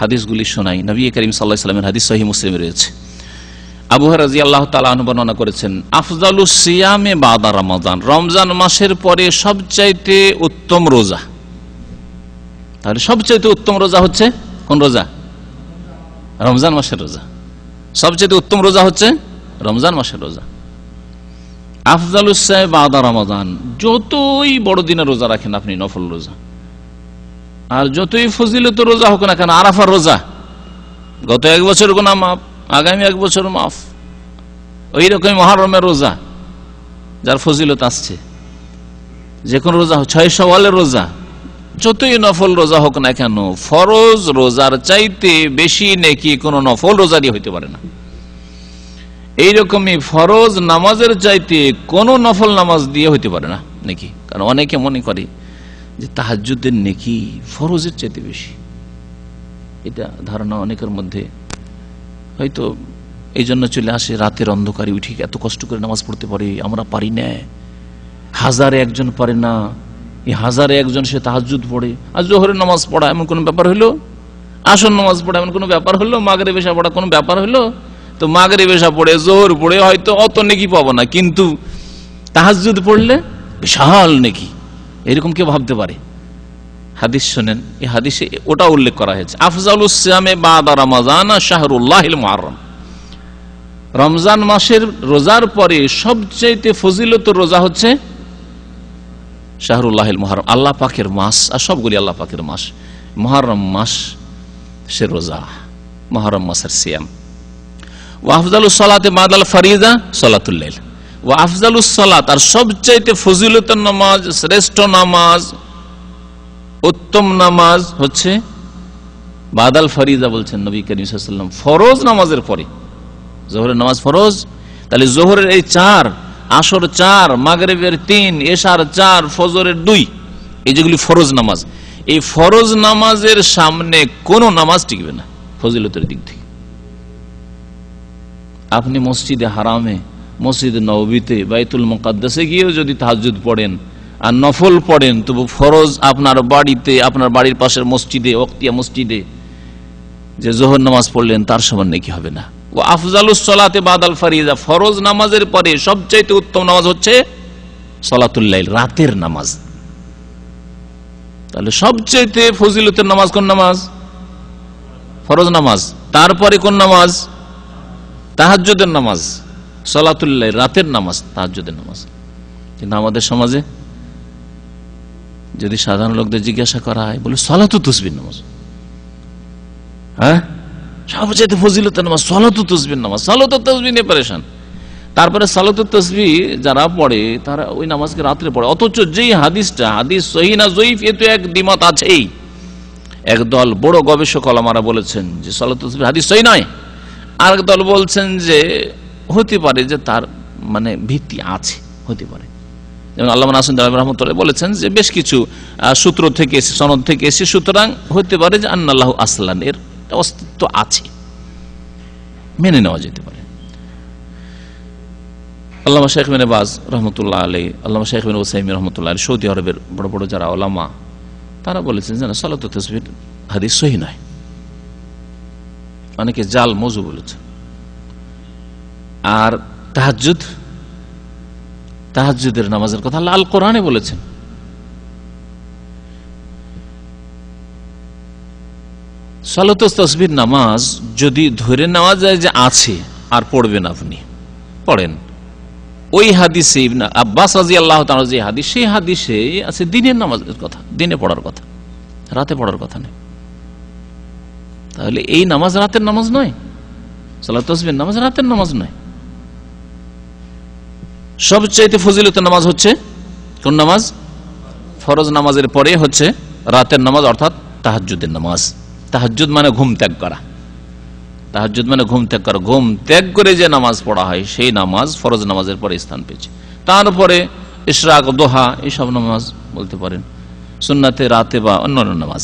হাদিসগুলি শোনাই। নবী করিম সাল্লাল্লাহু আলাইহি ওয়াসাল্লামের হাদিস সহিহ মুসলিমে রয়েছে। আবু হুরায়রা রাদিয়াল্লাহু তাআলা আনহু বর্ণনা করেছেন, আফজালুস সিয়ামে বাদা রমাদান, রমজান মাসের পরে সবচাইতে উত্তম রোজা। তাহলে সবচাইতে উত্তম রোজা হচ্ছে কোন রোজা? রমজান মাসের রোজা। সবচাইতে উত্তম রোজা হচ্ছে রমজান মাসের রোজা। আফজালুস সিয়ামে বাদা রমাদান, যতই বড় দিনে রোজা রাখেন আপনি, নফল রোজা, আর যতই ফজিলত রোজা হোক না কেন, আরাফার রোজা, গত এক বছর গুনাহ মাফ, আগামী এক বছর মাফ, ওই রকম মুহররমের রোজা যার ফজিলত আসছে, যে কোন রোজা, 6 শাওয়ালের রোজা, যতই নফল রোজা হোক না কেন, ফরজ রোজার চাইতে বেশি নেকি কোন নফল রোজারই হইতে পারে না। এইরকমই ফরজ নামাজের চাইতে কোন নফল নামাজ দিয়ে হইতে পারে না নাকি। কারণ অনেকে মনে করে যে তাহাজ্জুদের নেকি ফরজের চাইতে বেশি, এটা ধারণা অনেকের মধ্যে, হয়তো এই জন্য চলে আসে রাতের অন্ধকারে উঠি এত কষ্ট করে নামাজ পড়তে পারে, আমরা পারি না। হাজারে একজন পারে না, এই হাজারে একজন সে তাহাজ্জুদ পড়ে। আর জোহরের নামাজ পড়া এমন কোন ব্যাপার হলো? আসর নামাজ পড়া এমন কোন ব্যাপার হলো? মাগরিব এশা পড়া কোন ব্যাপার হলো? তো মাগরিব এশা পড়ে, জোহর পড়ে হয়তো অত নেকি পাবো না, কিন্তু তাহাজ্জুদ পড়লে বিশাল নেকি, এরকম কেউ ভাবতে পারে? হাদিস শোনেন, এই হাদিসে ওটা উল্লেখ করা হয়েছে, আফজালুস সিয়ামে বাদা রমাদান শাহরুল্লাহিল মুহররম, রমজান মাসের রোজার পরে সবচেয়ে ফজিলত রোজা হচ্ছে শাহরুল্লাহিল মুহররম, আল্লাহ পাকের মাস। আর সবগুলি আল্লাহ পাকের মাস। মুহররম মাস সে রোজা, মুহররম মাসের সিয়াম। ওয়া আফজালুস সালাতে বাদাল ফরিজা সালাতুল লাইল, ওয়া আফজালুস সালাত, আর সবচেয়ে ফজিলতের নামাজ, শ্রেষ্ঠ নামাজ, উত্তম নামাজ হচ্ছে বাদাল ফরিজা, বলছেন নবী করিম সাল্লাল্লাহু আলাইহি ওয়াসাল্লাম, ফরজ নামাজের পরে। জোহরের নামাজ ফরজ, তাহলে জোহরের এই 4, আসর 4, মাগরিবের 3, এশার 4, ফজরের 2, এই যেগুলি ফরজ নামাজ, এই ফরজ নামাজের সামনে কোন নামাজ টিকবে না ফজিলতের দিক থেকে। আপনি মসজিদে হারামে, মসজিদে নববীতে, বাইতুল মুকাদ্দাসে গিয়েও যদি তাহাজ্জুদ পড়েন আর নফল পড়েন, তবু ফরজ আপনার বাড়িতে, আপনার বাড়ির পাশের মসজিদে, ওয়াক্তিয়া মসজিদে যে জোহর নামাজ পড়লেন তার সমান নেকি হবে না। ও আফজালুস সালাতে বাদাল ফরিজা, ফরজ নামাজের পরে সবচাইতে উত্তম নামাজ হচ্ছে সালাতুল লাইল, রাতের নামাজ। তাহলে সবচাইতে ফজিলতের নামাজ কোন নামাজ? ফরজ নামাজ। তারপরে কোন নামাজ? তাহাজ্জুদের নামাজ। সালাতুল লাইল, রাতের নামাজ, তাহাজ্জুদের নামাজ। কিন্তু আমাদের সমাজে যদি সাধারণ লোকদের জিজ্ঞাসা করা হয়, বলে সালাতু তাসবিহ নামাজ। হ্যাঁ, সবচেয়ে ফজিলতের নামাজ সালাতু তাসবিহ নামাজ, সালাতু তাসবিহ নিয়ে পরেশান। তারপরে সালাতু তাসবিহ যারা পড়ে তারা ওই নামাজকে রাত্রে পড়ে, অথচ যেই হাদিসটা হাদিস সহিহ না জয়ীফ এ তো এক দ্বিমত আছেই। একদল বড় গবেষক ওলামারা বলেছেন যে সালাতু তাসবিহ হাদিস সহিহ নয়, আর দল বলছেন যে হতে পারে যে তার মানে ভিত্তি আছে, হতে পারে। যেমন আল্লামা নাসির রহমতুল্লাহ বলেছেন যে বেশ কিছু সূত্র থেকে এসে, সনদ থেকে এসে, সুতরাং হতে পারে যে আন্নাল্লাহু আসলান, এর অস্তিত্ব আছে, মেনে নেওয়া যেতে পারে। আল্লামা শেখ ইবনে বাজ রহমতুল্লাহ আলাইহি, আল্লামা শেখ ইবনে উসাইমিন রহমতুল্লাহ আলাইহি, সৌদি আরবের বড় বড় যারা ওলামা তারা বলেছেন যে সালাতু তাসবিহ হাদিস সহিহ নয়। অনেকে জাল মওযু বলেছে। আর তাহাজ্জুদের নামাজের কথা আল্লাহ আল কোরআনে বলেছেন। সালাতু তাসবিহ নামাজ যদি ধরে নেওয়া যায় যে আছে আর পড়বেন, আপনি পড়েন, ওই হাদিসে ইবনে আব্বাস রাদিয়াল্লাহু তাআলা যে হাদিস, সেই হাদিসে আছে দিনের নামাজের কথা, দিনে পড়ার কথা, রাতে পড়ার কথা নেই। তাহলে এই নামাজ রাতের নামাজ নয়, সালাতু তাসবিহ নামাজ রাতের নামাজ নয়। সবচাইতে ফজিলতের নামাজ হচ্ছে কোন নামাজ? ফরজ নামাজের পরে হচ্ছে রাতের নামাজ, অর্থাৎ তাহাজ্জুদের নামাজ। তাহাজ্জুদ মানে ঘুম ত্যাগ করা, তাহাজ্জুদ মানে ঘুম ত্যাগ করা। ঘুম ত্যাগ করে যে নামাজ পড়া হয় সেই নামাজ ফরজ নামাজের পরে স্থান পেয়েছে। তারপরে ইশরাক, দোহা, এইসব নামাজ বলতে পারেন, সুন্নাতে রাতে বা অন্যান্য নামাজ।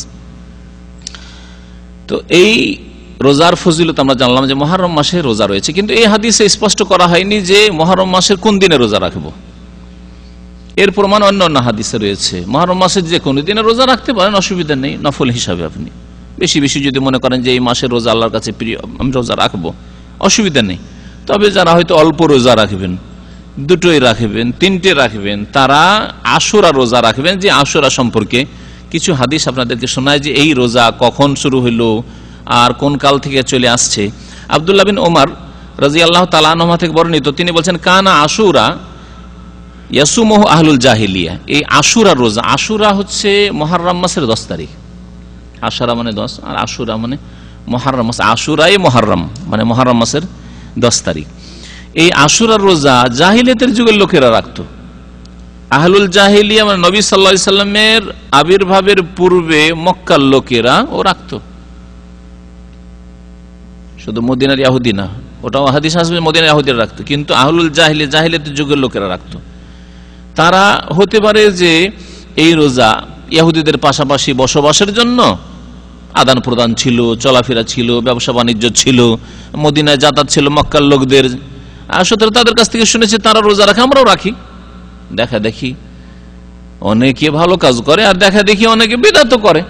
তো এই রোজার ফজিলত আমরা জানলাম যে মুহররম মাসে রোজা রয়েছে, কিন্তু এই হাদিসে স্পষ্ট করা হয়নি যে মুহররম মাসের কোন দিনে রোজা রাখবো। এর প্রমাণ অন্য হাদিসে রয়েছে। মুহররম মাসের যে কোনো দিনে রোজা রাখতে পারেন, অসুবিধা নেই, নফল হিসাবে। আপনি বেশি বেশি যদি মনে করেন যে এই মাসের রোজা আল্লাহর কাছে প্রিয়, আমি রোজা রাখবো, অসুবিধা নেই। তবে যারা হয়তো অল্প রোজা রাখবেন, দুটোই রাখবেন, তিনটে রাখবেন, তারা আশুরা রোজা রাখবেন। যে আশুরা সম্পর্কে কিছু হাদিস আপনাদেরকে শোনায় যে এই রোজা কখন শুরু হইলো আর কোন কাল থেকে চলে আসছে। আব্দুল্লাহ বিন ওমর রাদিয়াল্লাহু তাআলা আনহু থেকে বর্ণিত, তিনি বলছেন কানা আশুরা ইয়াসুমুহু আহলুল জাহিলিয়া। এই আশুরা রোজা, আশুরা হচ্ছে মুহররম মাসের 10 তারিখ। আশুরা মানে 10 আর আশুরা মানে মুহররম মাস। আশুরাই মুহররম মানে মুহররম মাসের 10 তারিখ। এই আশুরার রোজা জাহিলিয়াতের যুগের লোকেরা রাখতো। আহলুল জাহিলিয়া মানে নবী সাল্লাল্লাহু আলাইহি সাল্লামের আবির্ভাবের পূর্বে মক্কার লোকেরা ও রাখতো। শুধু মদিনার ইহুদি না, ওটাও হাদিস আসবে মদিনার ইহুদিরা রাখতো, কিন্তু আহলুল জাহিলিয়া, জাহিলিয়াতের যুগের লোকেরা রাখতো। তারা হতে পারে যে এই রোজা ইহুদিদের পাশাপাশি বসবাসের জন্য আদান প্রদান ছিল, চলাফেরা ছিল, ব্যবসা বাণিজ্য ছিল, মদিনায় যাতায়াত ছিল মক্কার লোকদের। আর সুতরাং তাদের কাছ থেকে শুনেছে তারা রোজা রাখে, আমরাও রাখি। দেখা দেখি অনেকে ভালো কাজ করে, আর দেখা দেখি অনেকে বিদআত করে,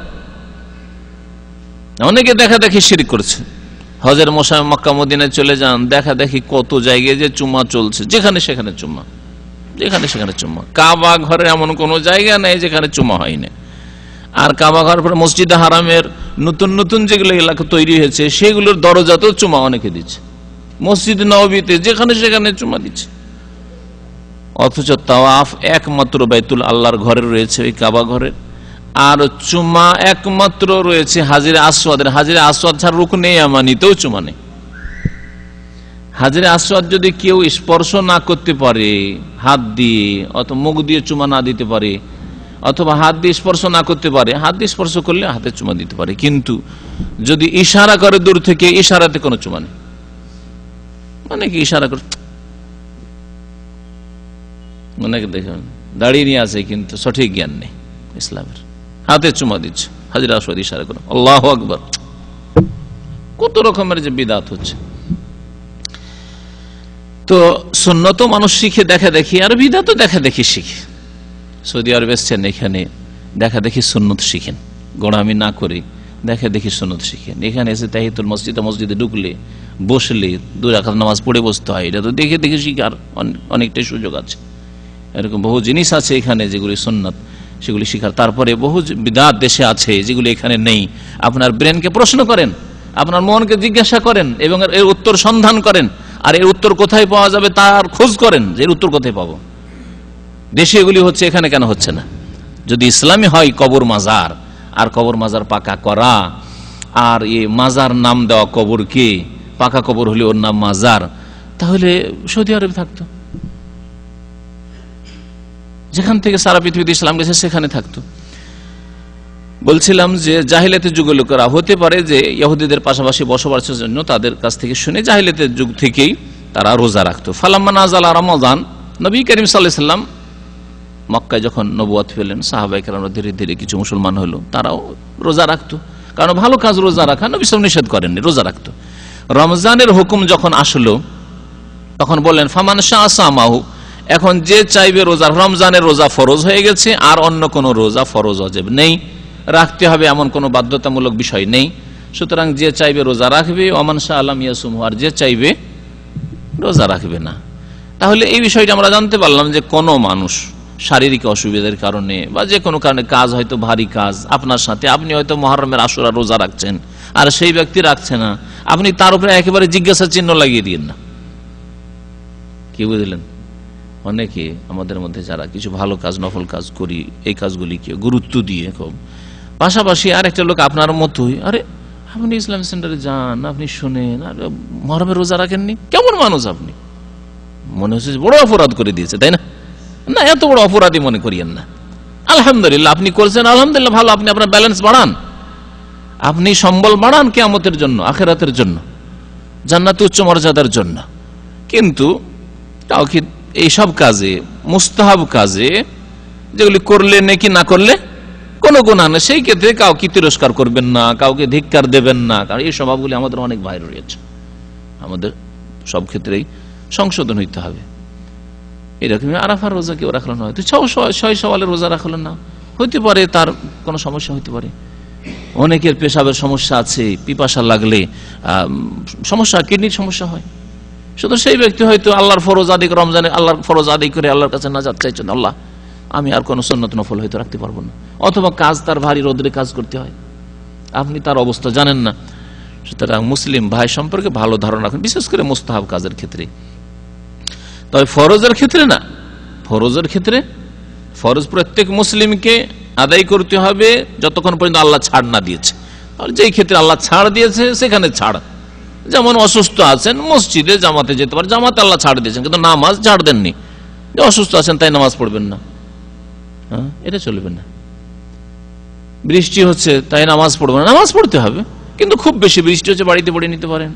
অনেকে দেখা দেখি শিরক করছে। হজের মৌসুমে মক্কা মদিনায় চলে যান, দেখা দেখি কত জায়গায় যে চুমা চলছে, যেখানে সেখানে চুমা, যেখানে সেখানে চুমা। কাবা ঘরে এমন কোন জায়গা নেই যেখানে চুমা হয় না। আর কাবা ঘর পরে মসজিদে হারামের নতুন নতুন যেগুলো এলাকা তৈরি হয়েছে সেগুলোর দরজাতেও চুমা অনেকে দিচ্ছে, মসজিদ নববীতে যেখানে সেখানে চুমা দিচ্ছে। অথচ তাওয়াফ একমাত্র বাইতুল আল্লাহর ঘরে রয়েছে, ওই কাবা ঘরের। আর চুমা একমাত্র রয়েছে হাজিরে আসওয়াদের। হাজিরে আসওয়াদ ছাড়া রুকনে ইয়ামানিতেও চুমা নেই। হাজিরে আসওয়াদ যদি কেউ স্পর্শ না করতে পারে হাত দিয়ে, অথবা মুখ দিয়ে চুমা না দিতে পারে, অথবা হাত দিয়ে স্পর্শ না করতে পারে, হাত দিয়ে স্পর্শ করলে হাতে চুমা দিতে পারে। কিন্তু যদি ইশারা করে দূর থেকে, ইশারাতে কোনো চুমা নেই। মানে কি ইশারা করে, অনেকে দেখেন দাঁড়িয়ে নিয়ে আছে কিন্তু সঠিক জ্ঞান নেই ইসলামের, হাতে চুমা দিচ্ছে হাজির আসওয়াদ ইশারা করে, আল্লাহু আকবার। কত রকমের যে বিদআত হচ্ছে। তো সুন্নত মানুষ শিখে দেখা দেখি, আর বিদআতও দেখা দেখি শিখে। সৌদি আরব এসছেন, এখানে দেখা দেখি সুন্নত শিখেন, গোড়ামি না করে দেখা দেখি সুন্নত শিখেন। এখানে এসে তাহিয়াতুল মসজিদে ঢুকলে, বসলে 2 রাকাত নামাজ পড়ে বসতে হয়, এটা তো দেখে দেখে শিখার অনেকটাই সুযোগ আছে। এরকম বহু জিনিস আছে এখানে যেগুলি সুন্নাত, সেগুলি শিখার। তারপরে বহু বিদআত দেশে আছে যেগুলি এখানে নেই। আপনার ব্রেনকে প্রশ্ন করেন, আপনার মনকে জিজ্ঞাসা করেন এবং এর উত্তর সন্ধান করেন, আর এর উত্তর কোথায় পাওয়া যাবে তার খোঁজ করেন, যে এর উত্তর কোথায় পাবো। দেশে এগুলি হচ্ছে, এখানে কেন হচ্ছে না? যদি ইসলামী হয় কবর মাজার, আর কবর মাজার পাকা করা, আর এ মাজার নাম দেওয়া কবরকে, পাকা কবর হলে ওর নাম মাজার, তাহলে সৌদি আরবে থাকতো, যেখান থেকে সারা পৃথিবীতে ইসলাম গেছে সেখানে থাকতো। বলছিলাম যে জাহিলিয়াতের যুগের লোকেরা হতে পারে যে ইহুদিদের পাশাপাশি বসবাসের জন্য তাদের কাছ থেকে শুনে জাহিলিয়াতের যুগ থেকেই তারা রোজা রাখতো। ফালাম্মা নাযালা রমাদান, নবী করিম সাল্লাল্লাহু আলাইহি ওয়াসাল্লাম মক্কায় যখন নবুয়ত পেলেন, সাহাবায়ে কেরামরা ধীরে ধীরে কিছু মুসলমান হলো, তারাও রোজা রাখতো। কারণ ভালো কাজ রোজা রাখা, নবী সাল্লাল্লাহু নিষেধ করেননি, রোজা রাখতো। রমজানের হুকুম যখন আসলো তখন বললেন ফামান শাআ সামাহু, এখন যে চাইবে রোজা, রমজানের রোজা ফরজ হয়ে গেছে, আর অন্য কোনো রোজা ফরজ ওয়াজিব নেই, রাখতে হবে এমন কোনো বাধ্যতামূলক বিষয় নেই। সুতরাং যে চাইবে রোজা রাখবে, ওমান শাআ লাম ইয়াসুমহু, আর যে চাইবে রোজা রাখবে না। তাহলে এই বিষয়টা আমরা জানতে পারলাম যে কোনো মানুষ শারীরিক অসুবিধার কারণে বা যে কোনো কারণে, কাজ হয়তো ভারী কাজ আপনার সাথে, আপনি হয়তো মুহররমের আশুরা রোজা রাখছেন আর সেই ব্যক্তি রাখছে না, আপনি তার উপরে একেবারে জিজ্ঞাসা চিহ্ন লাগিয়ে দিন না। কি বুঝলেন? অনেকে আমাদের মধ্যে যারা কিছু ভালো কাজ, নফল কাজ করি, এই কাজগুলিকে গুরুত্ব দিয়ে খুব, পাশাপাশি আর একটা লোক আপনার মতোই, আরে আপনি ইসলাম সেন্টারে যান, আপনি শোনেন, আর মুহররমের রোজা রাখেননি, কেমন মানুষ আপনি? মনে হচ্ছে বড় অপরাধ করে দিয়েছে, তাই না? না, এত বড় অপরাধী মনে করিয়েন না। আলহামদুলিল্লাহ আপনি করছেন, আলহামদুলিল্লাহ ভালো, আপনি আপনার ব্যালেন্স বাড়ান, আপনি সম্বল বাড়ান কিয়ামতের জন্য, আখিরাতের জন্য, জান্নাতে উচ্চ মর্যাদার জন্য। কিন্তু কাউকে এইসব কাজে, মুস্তাহাব কাজে, যেগুলি করলে নেকি, না করলে কোনো গুনাহ নেই, সেই ক্ষেত্রে কাউকে তিরস্কার করবেন না, কাউকে ধিক্কার দেবেন না। কারণ এই স্বভাবগুলি আমাদের অনেক বাইরে রয়েছে, আমাদের সব ক্ষেত্রেই সংশোধন হইতে হবে। এরকম আরাফার রোজা কেউ রাখলো না, হয়তো 6 সওয়ালের রোজা রাখলো না, হইতে পারে তার কোনো সমস্যা হইতে পারে। অনেকের পেশাবের সমস্যা আছে, পিপাসা লাগলে সমস্যা, কিডনির সমস্যা হয়। শুধু সেই ব্যক্তি হয়তো আল্লাহর ফরজ আদায়, রমজানে আল্লাহর ফরজ আদায় করে আল্লাহর কাছে নাজাত চাইছেন, আল্লাহ আমি আর কোনো সুন্নত নফল হয়তো রাখতে পারবো না, অথবা কাজ তার ভারী, রোদরে কাজ করতে হয়, আপনি তার অবস্থা জানেন না। সুতরাং মুসলিম ভাই সম্পর্কে ভালো ধারণা রাখুন, বিশেষ করে মুস্তাহাব কাজের ক্ষেত্রে। তবে ফরজের ক্ষেত্রে না, ফরজের ক্ষেত্রে ফরজ প্রত্যেক মুসলিমকে আদায় করতে হবে যতক্ষণ পর্যন্ত আল্লাহ ছাড় না দিয়েছে। আর যেই ক্ষেত্রে আল্লাহ ছাড় দিয়েছে সেখানে ছাড়, যেমন অসুস্থ আছেন, মসজিদে জামাতে যেতে পারে, জামাতে আল্লাহ ছাড় দিয়েছেন, কিন্তু নামাজ ছাড় দেননি। যে অসুস্থ আছেন তাই নামাজ পড়বেন না, এটা চলবে না। বৃষ্টি হচ্ছে তাই নামাজ পড়বেন না, নামাজ পড়তে হবে, কিন্তু খুব বেশি বৃষ্টি হচ্ছে বাড়িতে পড়ে নিতে পারেন।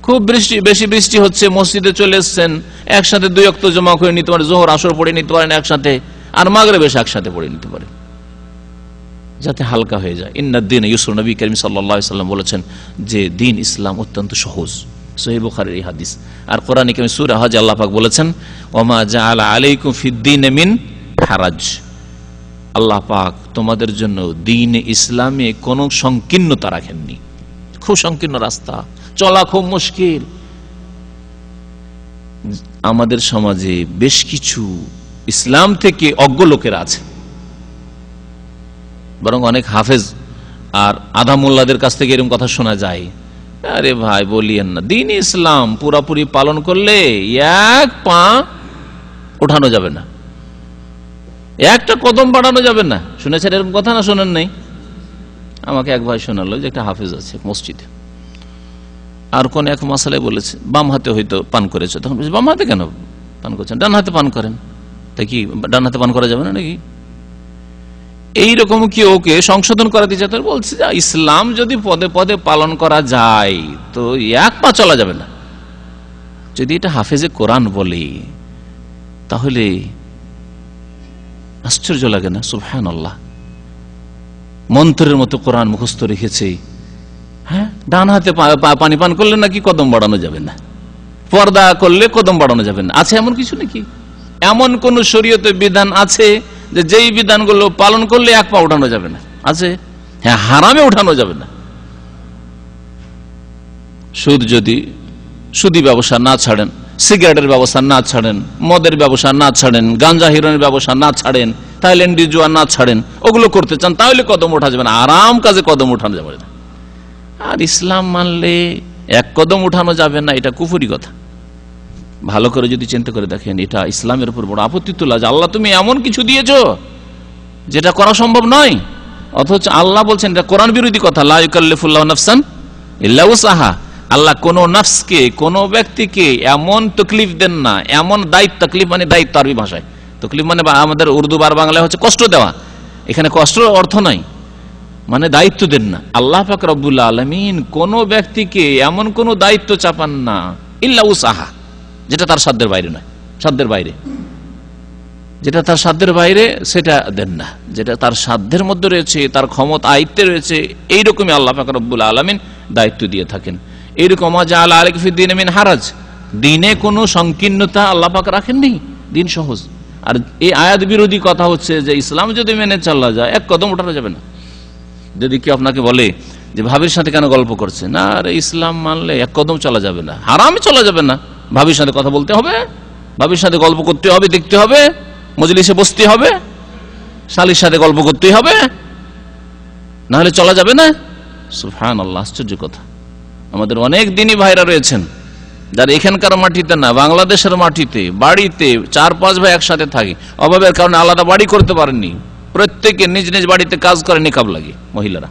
খুব বেশি বৃষ্টি হচ্ছে, মসজিদে চলে এসছেন, একসাথে 2 ওয়াক্ত জমা করে নিতে পারেন, যোহর আসর পড়ে নিতে পারেন একসাথে, আর মাগরিব এশা একসাথে পড়ে নিতে পারেন, যাতে হালকা হয়ে যায়। ইন্নাদ-দীন ইউসর, নবী করিম সাল্লাল্লাহু আলাইহি ওয়াসাল্লাম বলেছেন যে দিন ইসলাম অত্যন্ত সহজ, সহিহ বুখারীর এই হাদিস। আর কোরআনে কারীমে সূরা হজ আল্লাহ পাক বলেছেন ওমা জাআলা আলাইকুম ফিদ-দীন মিন হারাজ, আল্লাহ পাক তোমাদের জন্য দ্বীন ইসলামে কোনো সংকীর্ণতা রাখেননি। খুব সংকীর্ণ রাস্তা, চলা খুব মুশকিল। আমাদের সমাজে বেশ কিছু ইসলাম থেকে অজ্ঞ লোকেরা আছে, বরং অনেক হাফেজ আর আধা মোল্লাদের কাছ থেকে এরকম কথা শোনা যায়। আরে ভাই বলিয়েন না, দ্বীন ইসলাম পুরাপুরি পালন করলে 1 পা ওঠানো যাবে না, 1টা কদম বাড়ানো যাবে না। শুনেছেন এরকম কথা, না শোনেন নাই? আমাকে এক ভাই শোনালো যে একটা হাফেজ আছে মসজিদে, আর কোন এক মাসালায় বলেছে বাম হাতে হয়তো পান করেছে, তখন বাম হাতে কেন পান করছেন, ডান হাতে পান করেন, তাই কি ডান হাতে পান করা যাবে না নাকি? এইরকম কি ওকে সংশোধন করা দিচ্ছে? তো বলছে যে ইসলাম যদি পদে পদে পালন করা যায় তো 1 পা চলা যাবে না। যদি এটা হাফেজে কোরআন বলে তাহলে আশ্চর্য লাগে না? সুবহানাল্লাহ, মন্ত্রের মতো কোরআন মুখস্থ রেখেছে। হ্যাঁ, ডান হাতে পানি পান করলে নাকি কদম বাড়ানো যাবে না, পর্দা করলে কদম বাড়ানো যাবে না। আছে এমন কিছু নাকি? এমন কোন শরীয়তে বিধান আছে যে যেই বিধানগুলো পালন করলে 1 পা উঠানো যাবে না? আছে। হ্যাঁ, হারামে উঠানো যাবে না। সুদ যদি সুদি ব্যবসা না ছাড়েন, সিগারেটের ব্যবসা না ছাড়েন, মদের ব্যবসা না ছাড়েন, গাঁজা হিরোইনের ব্যবসা না ছাড়েন, থাইল্যান্ডি জুয়া না ছাড়েন, ওগুলো করতে চান তাহলে কদম ওঠা যাবে না, আরাম কাজে কদম উঠানো যাবে না। আর ইসলাম মানলে 1 কদম উঠানো যাবে না, এটা কুফরি কথা। ভালো করে যদি চিন্তা করে দেখেন, এটা ইসলামের উপর বড় আপত্তি তোলা যে আল্লাহ তুমি এমন কিছু দিয়েছো যেটা করা সম্ভব নয়, অথচ আল্লাহ বলছেন এটা কোরআন বিরোধী কথা। লা ইউকাল্লিফুল্লাহু নাফসান ইল্লা উসআহা। আল্লাহ কোন নাফসকে, কোন ব্যক্তিকে এমন তকলিফ দেন না, এমন দায়িত্ব, তকলিফ মানে দায়িত্ব আরবি ভাষায়, তকলিফ মানে আমাদের উর্দু বার বাংলায় হচ্ছে কষ্ট দেওয়া, এখানে কষ্টের অর্থ নাই, মানে দায়িত্ব দেন না। আল্লাহ পাক রব্বুল আলামিন কোন ব্যক্তিকে এমন কোন দায়িত্ব চাপান না ইল্লা উসআহা, যেটা তার সাধ্যের বাইরে নয়, সাধ্যের বাইরে, যেটা তার সাধ্যের বাইরে সেটা দেন না, যেটা তার সাধ্যের মধ্যে রয়েছে, তার ক্ষমতা আয়ত্তে রয়েছে, এইরকমই আল্লাহ পাক রব্বুল আলামিন দায়িত্ব দিয়ে থাকেন। এইরকম জাআলা আলাইকুম ফিদ-দীনি মিন হারাজ, দিনে কোনো সংকীর্ণতা আল্লাহ পাক রাখেননি, দিন সহজ। আর এই আয়াত বিরোধী কথা হচ্ছে যে ইসলাম যদি মেনে চলা যায় এক কদম ওঠানো যাবে না। যদি কেউ আপনাকে বলে যে ভাবির সাথে কেন গল্প করছে, না আরে ইসলাম মানলে এক কদম চলা যাবে না, হারামই চলা যাবে না, ভাবির সাথে কথা বলতে হবে, ভাবির সাথে গল্প করতে হবে, দেখতে হবে, মজলিসে বসতে হবে, শালীর সাথে গল্প করতে হবে, না হলে চলা যাবে না। সুবহানাল্লাহ, আশ্চর্য কথা। আমাদের অনেক দিনই ভাইরা রয়েছেন যারা এখানকার মাটিতে না, বাংলাদেশের মাটিতে বাড়িতে 4-5 ভাই একসাথে থাকে, অভাবের কারণে আলাদা বাড়ি করতে পারেননি, প্রত্যেকে নিজ নিজ বাড়িতে কাজ করে নিকাব লাগে। মহিলারা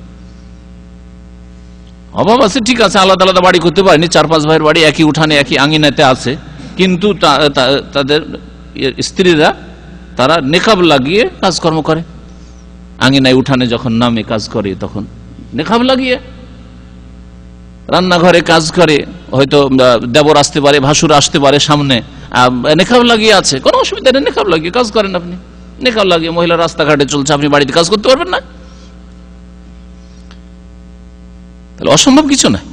অভাব আছে, ঠিক আছে, আলাদা আলাদা বাড়ি করতে পারেনি, 4-5 ভাইয়ের বাড়ি একই উঠানে একই আঙিনাতে আছে, কিন্তু তাদের স্ত্রীরা তারা নিকাব লাগিয়ে কাজকর্ম করে, আঙিনায় উঠানে যখন নামে কাজ করে তখন নিকাব লাগিয়ে, রান্নাঘরে কাজ করে, হয়তো দেবর আসতে পারে, ভাসুর আসতে পারে সামনে, নিকাব লাগিয়ে আছে, কোনো অসুবিধা নেই, নিকাব লাগিয়ে কাজ করেন আপনি, নিকাব লাগিয়ে মহিলা রাস্তাঘাটে চলছে, আপনি বাড়িতে কাজ করতে পারবেন না? তাহলে অসম্ভব কিছু নাই,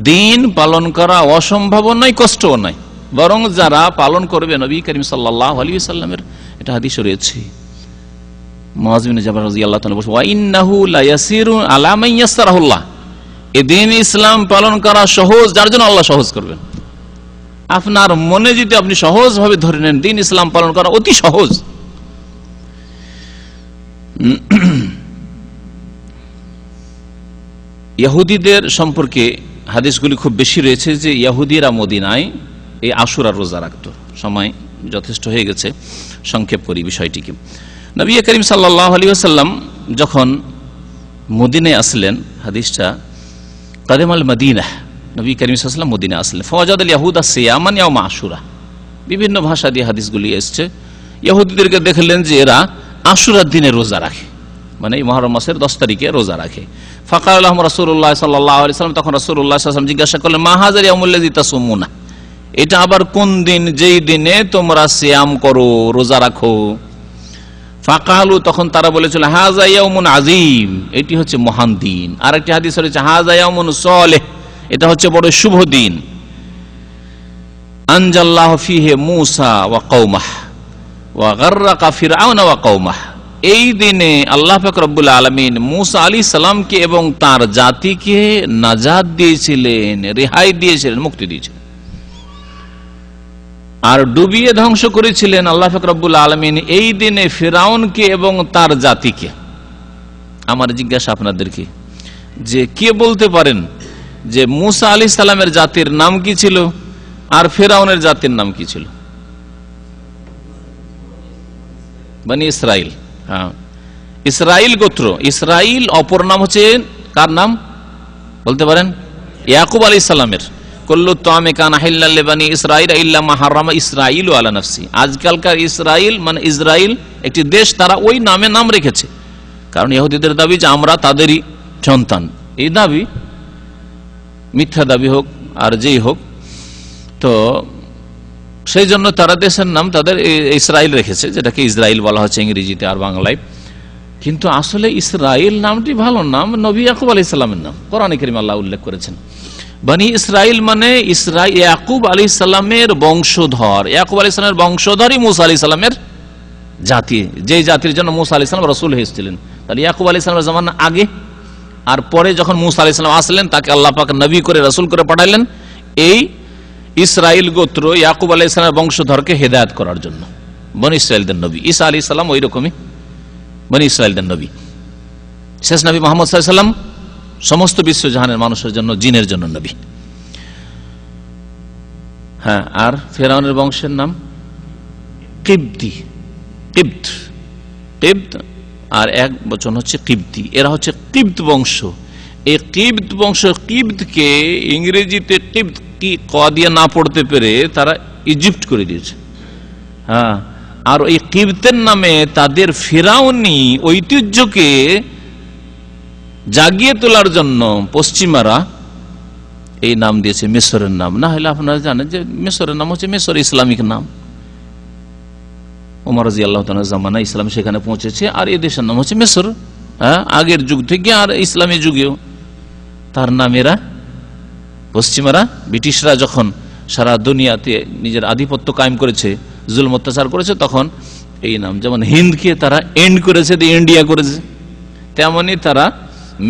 দিন পালন করা অসম্ভব নয়, কষ্টও নয়, বরং যারা পালন করবে, নবী করিম সাল্লাল্লাহু আলাইহি ওয়াসাল্লামের এটা হাদিস রয়েছে, মুআয বিন জাবাল রাদিয়াল্লাহু তাআলা বলেন, ওয়া ইন্নাহু লা ইয়াসিরু আলা মান ইয়াসসারাহুল্লাহ, এই দিন ইসলাম পালন করা সহজ যার জন্য আল্লাহ সহজ করবেন। আপনার মনে যদি আপনি সহজ ভাবে ধরে নেন দিন ইসলাম পালন করা অতি সহজ। ইহুদিদের সম্পর্কে হাদিসগুলি খুব বেশি রয়েছে যে ইহুদিরা মদিনায় এই আশুরার রোজা রাখত। সময় যথেষ্ট হয়ে গেছে, সংক্ষেপ করি বিষয়টিকে। নবী করিম সাল্লাল্লাহু আলাইহি ওয়াসাল্লাম যখন মদিনায় আসলেন, হাদিসটা কাদিমাল মদিনা, নবী করিম সাল্লাল্লাহু আলাইহি ওয়াসাল্লাম মদিনায় আসলেন, ফাওয়াজাদাল ইয়াহুদা সিয়ামান ইয়াউমা আশুরা, বিভিন্ন ভাষা দিয়ে হাদিসগুলি এসছে। ইহুদিদেরকে দেখলেন যে এরা আশুরার দিনে রোজা রাখে, মানে মুহররম মাসের 10 তারিখে রোজা রাখে। ফাকাল লাহুম রাসূলুল্লাহ সাল্লাল্লাহু আলাইহি ওয়াসাল্লাম, তখন রাসূলুল্লাহ সাল্লাল্লাহু আলাইহি ওয়াসাল্লাম জিজ্ঞাসা করলেন, মা হাযাল ইয়াউমুল্লাযী তাসুমুনা, এটা আবার কোন দিন যেই দিনে তোমরা সিয়াম করো, রোজা রাখো? ফাকালু, তখন তারা বলেছিল, হাযা ইয়াউমুন আযীম, এটি হচ্ছে মহান দিন। আর একটি হাদিস রয়েছে, হাযা ইয়াউমুন সালেহ, এটা হচ্ছে বড় শুভ দিন। আনজাল্লাহু ফীহি মূসা ওয়া কওমাহ ওয়া গাররাকা ফিরআউনা ওয়া কওমাহ, এই দিনে আল্লাহ পাক রব্বুল আলামিন মূসা আলাইহিস সালামকে এবং তার জাতিকে নাজাত দিয়েছিলেন, রেহাই দিয়েছিলেন, মুক্তি দিয়েছিলেন, আর ডুবিয়ে ধ্বংস করেছিলেন আল্লাহ পাক রব্বুল আলামিন এই দিনে ফিরআউনকে এবং তার জাতিকে। আমার জিজ্ঞাসা আপনাদেরকে, যে কে বলতে পারেন যে মূসা আলাইহিস সালামের জাতির নাম কি ছিল আর ফিরআউনের জাতির নাম কি ছিল? বনি ইসরাইল। হ্যাঁ, ইসরাইল গোত্র। ইসরাইল অপর নাম হচ্ছে কার নাম বলতে পারেন? ইয়াকুব আলাইহিস সালামের। কুল্লু তাআমি কানা হিল্লাল লিবানি ইসরাইল ইল্লা মা হারামা ইসরাইলু আলা নাফসি। আজকালকার ইসরাইল মানে ইসরাইল একটি দেশ, তারা ওই নামে নাম রেখেছে, কারণ ইহুদিদের দাবি যে আমরা তাদেরই সন্তান। এই দাবি মিথ্যা দাবি হোক আর যেই হোক, তো সেই জন্য তারা দেশের নাম তাদের ইসরাইল রেখেছে, যেটাকে ইসরাইল বলা হচ্ছে ইংরেজিতে আর বাংলায়। কিন্তু আসলে ইসরাইল নামটি ভালো নাম, নবী ইয়াকুব আলাইহিস সালামের নাম, কোরআনে কারীমে আল্লাহ উল্লেখ করেছেন। বনি ইসরাইল মানে ইয়াকুব আলাইহিস সালামের বংশধর, ইয়াকুব আলাইহিস সালামের বংশধরই মূসা আলাইহিস সালামের জাতি, যে জাতির জন্য মূসা আলাইহিস সালাম রাসূল হয়েছিলেন। তাহলে ইয়াকুব আলাইহিস সালামের জামানা আগে, আর পরে যখন মূসা আলাইহিস সালাম আসলেন তাকে আল্লাহ পাক নবী করে রাসূল করে পাঠালেন এই ইসরাইল গোত্র ইয়াকুব আলাইহিস সালামের বংশধরকে হেদায়েত করার জন্য। বনি ইসরাইলদের নবী ঈসা আলাইহিস সালাম ওই রকমই বনি ইসরাইলদের নবী। শেষ নবী মুহাম্মদ সাল্লাল্লাহু আলাইহি ওয়াসাল্লাম সমস্ত বিশ্বজাহানের মানুষের জন্য, জিনের জন্য নবী। হ্যাঁ, আর ফেরাউনের বংশের নাম কিবতি, কিবত, কিবত, আর এক বচন হচ্ছে কিবতি। এরা হচ্ছে কিবত বংশ। এই কিবত বংশ, কিবতকে ইংরেজিতে কিবত কি ক দিয়ে না পড়তে পেরে তারা ইজিপ্ট করে দিয়েছে। হ্যাঁ, আর এই কিবতের নামে তাদের ফেরাউনি ঐতিহ্যকে জাগিয়ে তোলার জন্য পশ্চিমারা এই নাম দিয়েছে মিশরের নাম। না হলে আপনারা জানেন যে মিশরের নাম হচ্ছে মিশর, ইসলামিক নাম। ওমর রাদিয়াল্লাহু তাআলা জামানায় ইসলাম সেখানে পৌঁছেছে, আর এই দেশের নাম হচ্ছে মিশর। হ্যাঁ, আগের যুগ থেকে আর ইসলামী যুগেও তার নাম এরা পশ্চিমারা, ব্রিটিশরা যখন সারা দুনিয়াতে নিজের আধিপত্য কায়েম করেছে, জুলম অত্যাচার করেছে, তখন এই নাম, যেমন হিন্দকে তারা এন্ড করেছে, ইন্ডিয়া করেছে, তেমনি তারা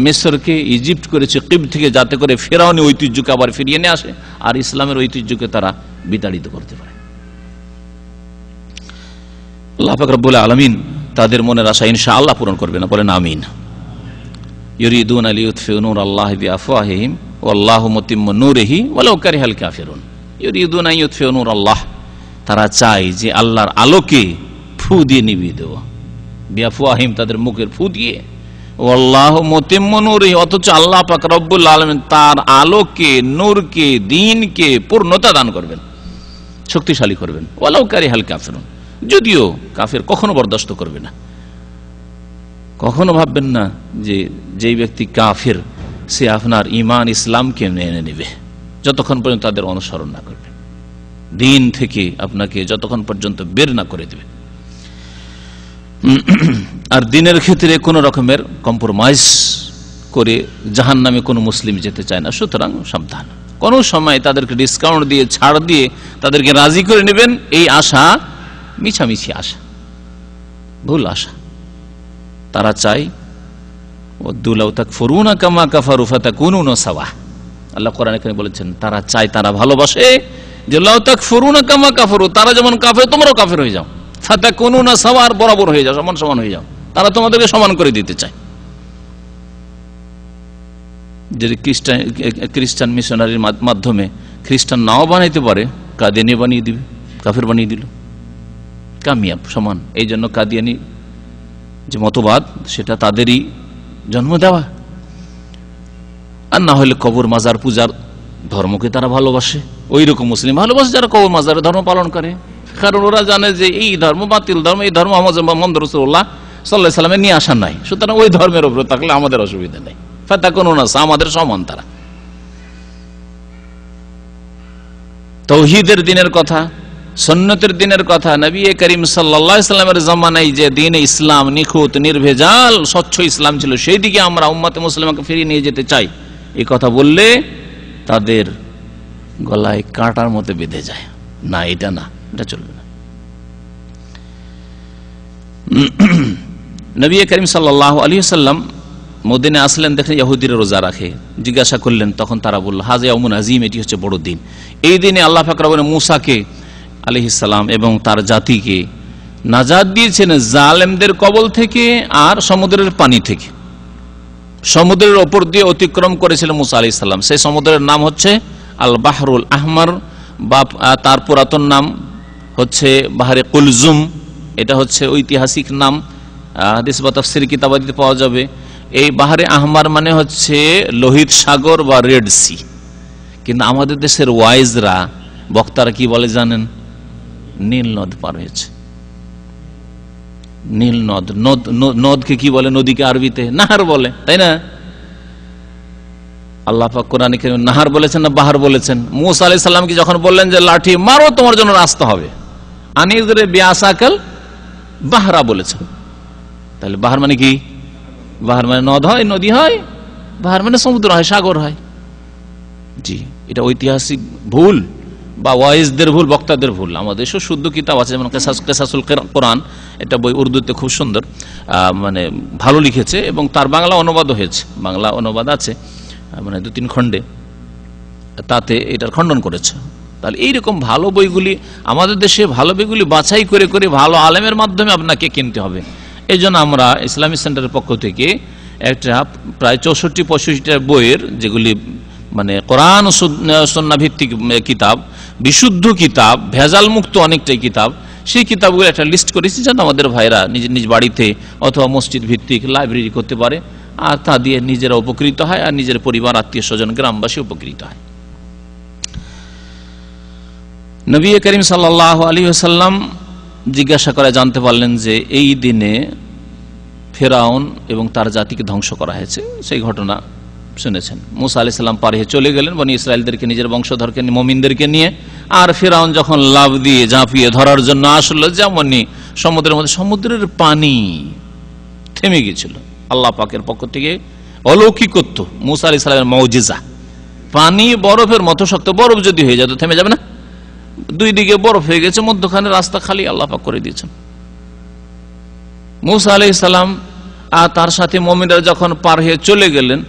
মিশরকে ইজিপ্ট করেছে কিবত থেকে, যাতে করে ফেরাউনি ঐতিহ্যকে আবার ফিরিয়ে নিয়ে আসে আর ইসলামের ঐতিহ্যকে তারা বিতাড়িত করতে পারে। আল্লাহ পাক রব্বুল আলামিন তাদের মনের আশা ইনশাআল্লাহ পূরণ করবেন, বলেন আমিন। ইউরিদুনা লিইউতফিউ নূরাল্লাহি বিআফওয়াহিহিম ওয়াল্লাহু মুতিম্মু নূরিহি ওয়ালাউ কারিহাল কাফিরুন। ইউরিদুনা ইউতফিউ নূরাল্লাহ, তারা চায় যে আল্লাহর আলোকে ফু দিয়ে নিভিয়ে দেব, বিআফওয়াহিম, তাদের মুখের ফু দিয়ে, ওয়াল্লাহু মুতিম্মু নূরিহি, অথচ আল্লাহ পাক রব্বুল আলামিন তার আলোকে, নূরকে, দ্বীনকে পূর্ণতা দান করবেন, শক্তিশালী করবেন। ওয়ালাউ কারিহাল কাফিরুন, যদিও কাফের কখনো বরদাস্ত করবে না। কখনো ভাববেন না যে যেই ব্যক্তি কাফের সে আপনার ঈমান ইসলামকে মেনে নেবে, যতক্ষণ পর্যন্ত তাদের অনুসরণ না করবে, দিন থেকে আপনাকে যতক্ষণ পর্যন্ত বের না করে দেবে। আর দিনের ক্ষেত্রে কোন রকমের কম্প্রোমাইজ করে জাহান্নামে কোনো মুসলিম যেতে চায় না। সুতরাং সাবধান, কোন সময় তাদেরকে ডিসকাউন্ট দিয়ে, ছাড় দিয়ে তাদেরকে রাজি করে নেবেন, এই আশা মিছামিছি আশা, ভুল আশা। তারা চাই আল্লাহ কোরআনে এখানে বলেছেন, তারা চায়, তারা ভালোবাসে যে লাউ তাকফুরুনা কামা কাফারু, তারা যেমন কাফের তোমরাও কাফের হয়ে যাও, ফাতাকুনুনা সাওয়া, বরাবর হয়ে যাও, সমান সমান হয়ে যাও। তারা তোমাদেরকে সমান করে দিতে চায়। যদি খ্রিস্টান মিশনারির মাধ্যমে খ্রিস্টান নাও বানাইতে পারে, কাদিয়ানি বানিয়ে দিবে, কাফের বানিয়ে দিল, কামিয়াব সমান। এই জন্য কাদিয়ানি যে মতবাদ, সেটা তাদেরই জন্ম দেওয়া। আর না হলে কবর মাজার পূজার ধর্মকে তারা ভালোবাসে, ওই রকম মুসলিম ভালোবাসে যারা কবর মাজারের ধর্ম পালন করে, কারণ ওরা জানে যে এই ধর্ম বাতিল ধর্ম, এই ধর্ম মুহাম্মদ রাসূলুল্লাহ সাল্লাল্লাহু আলাইহি ওয়াসাল্লামের নিয়ে আসা নাই, সুতরাং ওই ধর্মের উপরে থাকলে আমাদের অসুবিধা নেই, ফাতাকুনুনা আমাদের সমান। তারা তাওহীদের দিনের কথা, সুন্নতের দিনের কথা, নবী করিম সাল্লাল্লাহু আলাইহি ওয়াসাল্লামের জামানায় যে দ্বীন ইসলাম নিখুঁত নির্ভেজাল স্বচ্ছ ইসলাম ছিল, সেই দিকে আমরা উম্মতে মুসলিমাকে ফিরিয়ে নিয়ে যেতে চাই, এই কথা বললে তাদের গলায় কাঁটার মতো বেঁধে যায়। না, এটা না, এটা চলবে না। নবী করিম সাল্লাল্লাহু আলাইহি ওয়াসাল্লাম মদিনায় আসলেন, দেখেন ইহুদিরা রোজা রাখে, জিজ্ঞাসা করলেন, তখন তারা বলল হাযা ইয়াউমুন আযীম, এটি হচ্ছে বড় দিন। এই দিনে আল্লাহ পাক রব্বুল মূসাকে আলাইহিস সালাম এবং তার জাতিকে নাজাত দিয়েছেন জালেমদের কবল থেকে আর সমুদ্রের পানি থেকে। সমুদ্রের ওপর দিয়ে অতিক্রম করেছিলেন মূসা আলাইহিস সালাম, সেই সমুদ্রের নাম হচ্ছে আল বাহরুল আহমার, বা তার পুরাতন নাম হচ্ছে বাহরে কুলজুম, এটা হচ্ছে ঐতিহাসিক নাম, হাদিস বা তাফসীর কিতাবাদিতে পাওয়া যাবে। এই বাহরে আহমার মানে হচ্ছে লোহিত সাগর বা রেড সি, কিন্তু আমাদের দেশের ওয়াইজরা, বক্তারা কি বলে জানেন? নীল নদ পার হয়েছে। নীল নদ, নদকে কি বলে? নদীকে আরবিতে নাহার বলে, তাই না? আল্লাহ পাক কোরআনে কারীমে নাহার বলেছেন না বাহার বলেছেন? মূসা আলাইহিস সালামকে যখন বললেন যে লাঠি মারো তোমার জন্য রাস্তা হবে, আনিজরে বিআসাকাল বাহরা বলেছেন। তাহলে বাহার মানে কি? বাহার মানে নদ হয়, নদী হয়, বাহার মানে সমুদ্র হয়, সাগর হয়। জি, এটা ঐতিহাসিক ভুল বা ওয়াইজদের ভুল, বক্তাদের ভুল। আমাদের শুদ্ধ কিতাব আছে, যেমন কিসাসুল কোরআন, এটা বই উর্দুতে খুব সুন্দর, মানে ভালো লিখেছে, এবং তার বাংলা অনুবাদও হয়েছে, বাংলা অনুবাদ আছে, মানে 2-3 খণ্ডে, তাতে এটার খণ্ডন করেছে। তাহলে এইরকম ভালো বইগুলি আমাদের দেশে, ভালো বইগুলি বাছাই করে করে ভালো আলেমের মাধ্যমে আপনাকে কিনতে হবে। এই জন্য আমরা ইসলামী সেন্টারের পক্ষ থেকে একটা প্রায় 64-65টা বইয়ের, যেগুলি মানে কোরআন সুন্নাহ ভিত্তিক কিতাব, বিশুদ্ধ কিতাব, ভেজাল মুক্ত অনেকটাই কিতাব, সেই কিতাবগুলো একটা লিস্ট করেছি যেন আমাদের ভাইরা নিজ নিজ বাড়িতে অথবা মসজিদ ভিত্তিক লাইব্রেরি করতে পারে, আর তা দিয়ে নিজেরা উপকৃত হয় আর নিজের পরিবার, আত্মীয় স্বজন, গ্রামবাসী উপকৃত হয়। নবী করিম সাল্লাল্লাহু আলাইহি ওয়াসাল্লাম জিজ্ঞাসা করে জানতে পারলেন যে এই দিনে ফেরাউন এবং তার জাতিকে ধ্বংস করা হয়েছে। সেই ঘটনা শুনেছেন। মুসা আলাইহিস সালাম পার হয়ে চলে গেলেন বনি ইসরায়েলদেরকে, নিজের বংশধরকে, মুমিনদেরকে নিয়ে। আর ফেরাউন যখন লাফ দিয়ে ঝাঁপিয়ে ধরার জন্য আসলো, যেমনই সমুদ্রের মধ্যে সমুদ্রের পানি থেমে গিয়েছিল। আল্লাহ পাকের পক্ষ থেকে অলৌকিকত্ব, মুসা আলাইহিস সালামের মুজিজা। পানি বরফের মতো শক্ত, বরফ যদি হয়ে যেত থেমে যাবে না? দুই দিকে বরফ হয়ে গেছে, মধ্যখানে রাস্তা খালি আল্লাহ পাক করে দিয়েছেন। মুসা আলাইহিস সালাম আর তার সাথে মুমিনরা যখন পার হয়ে চলে গেলেন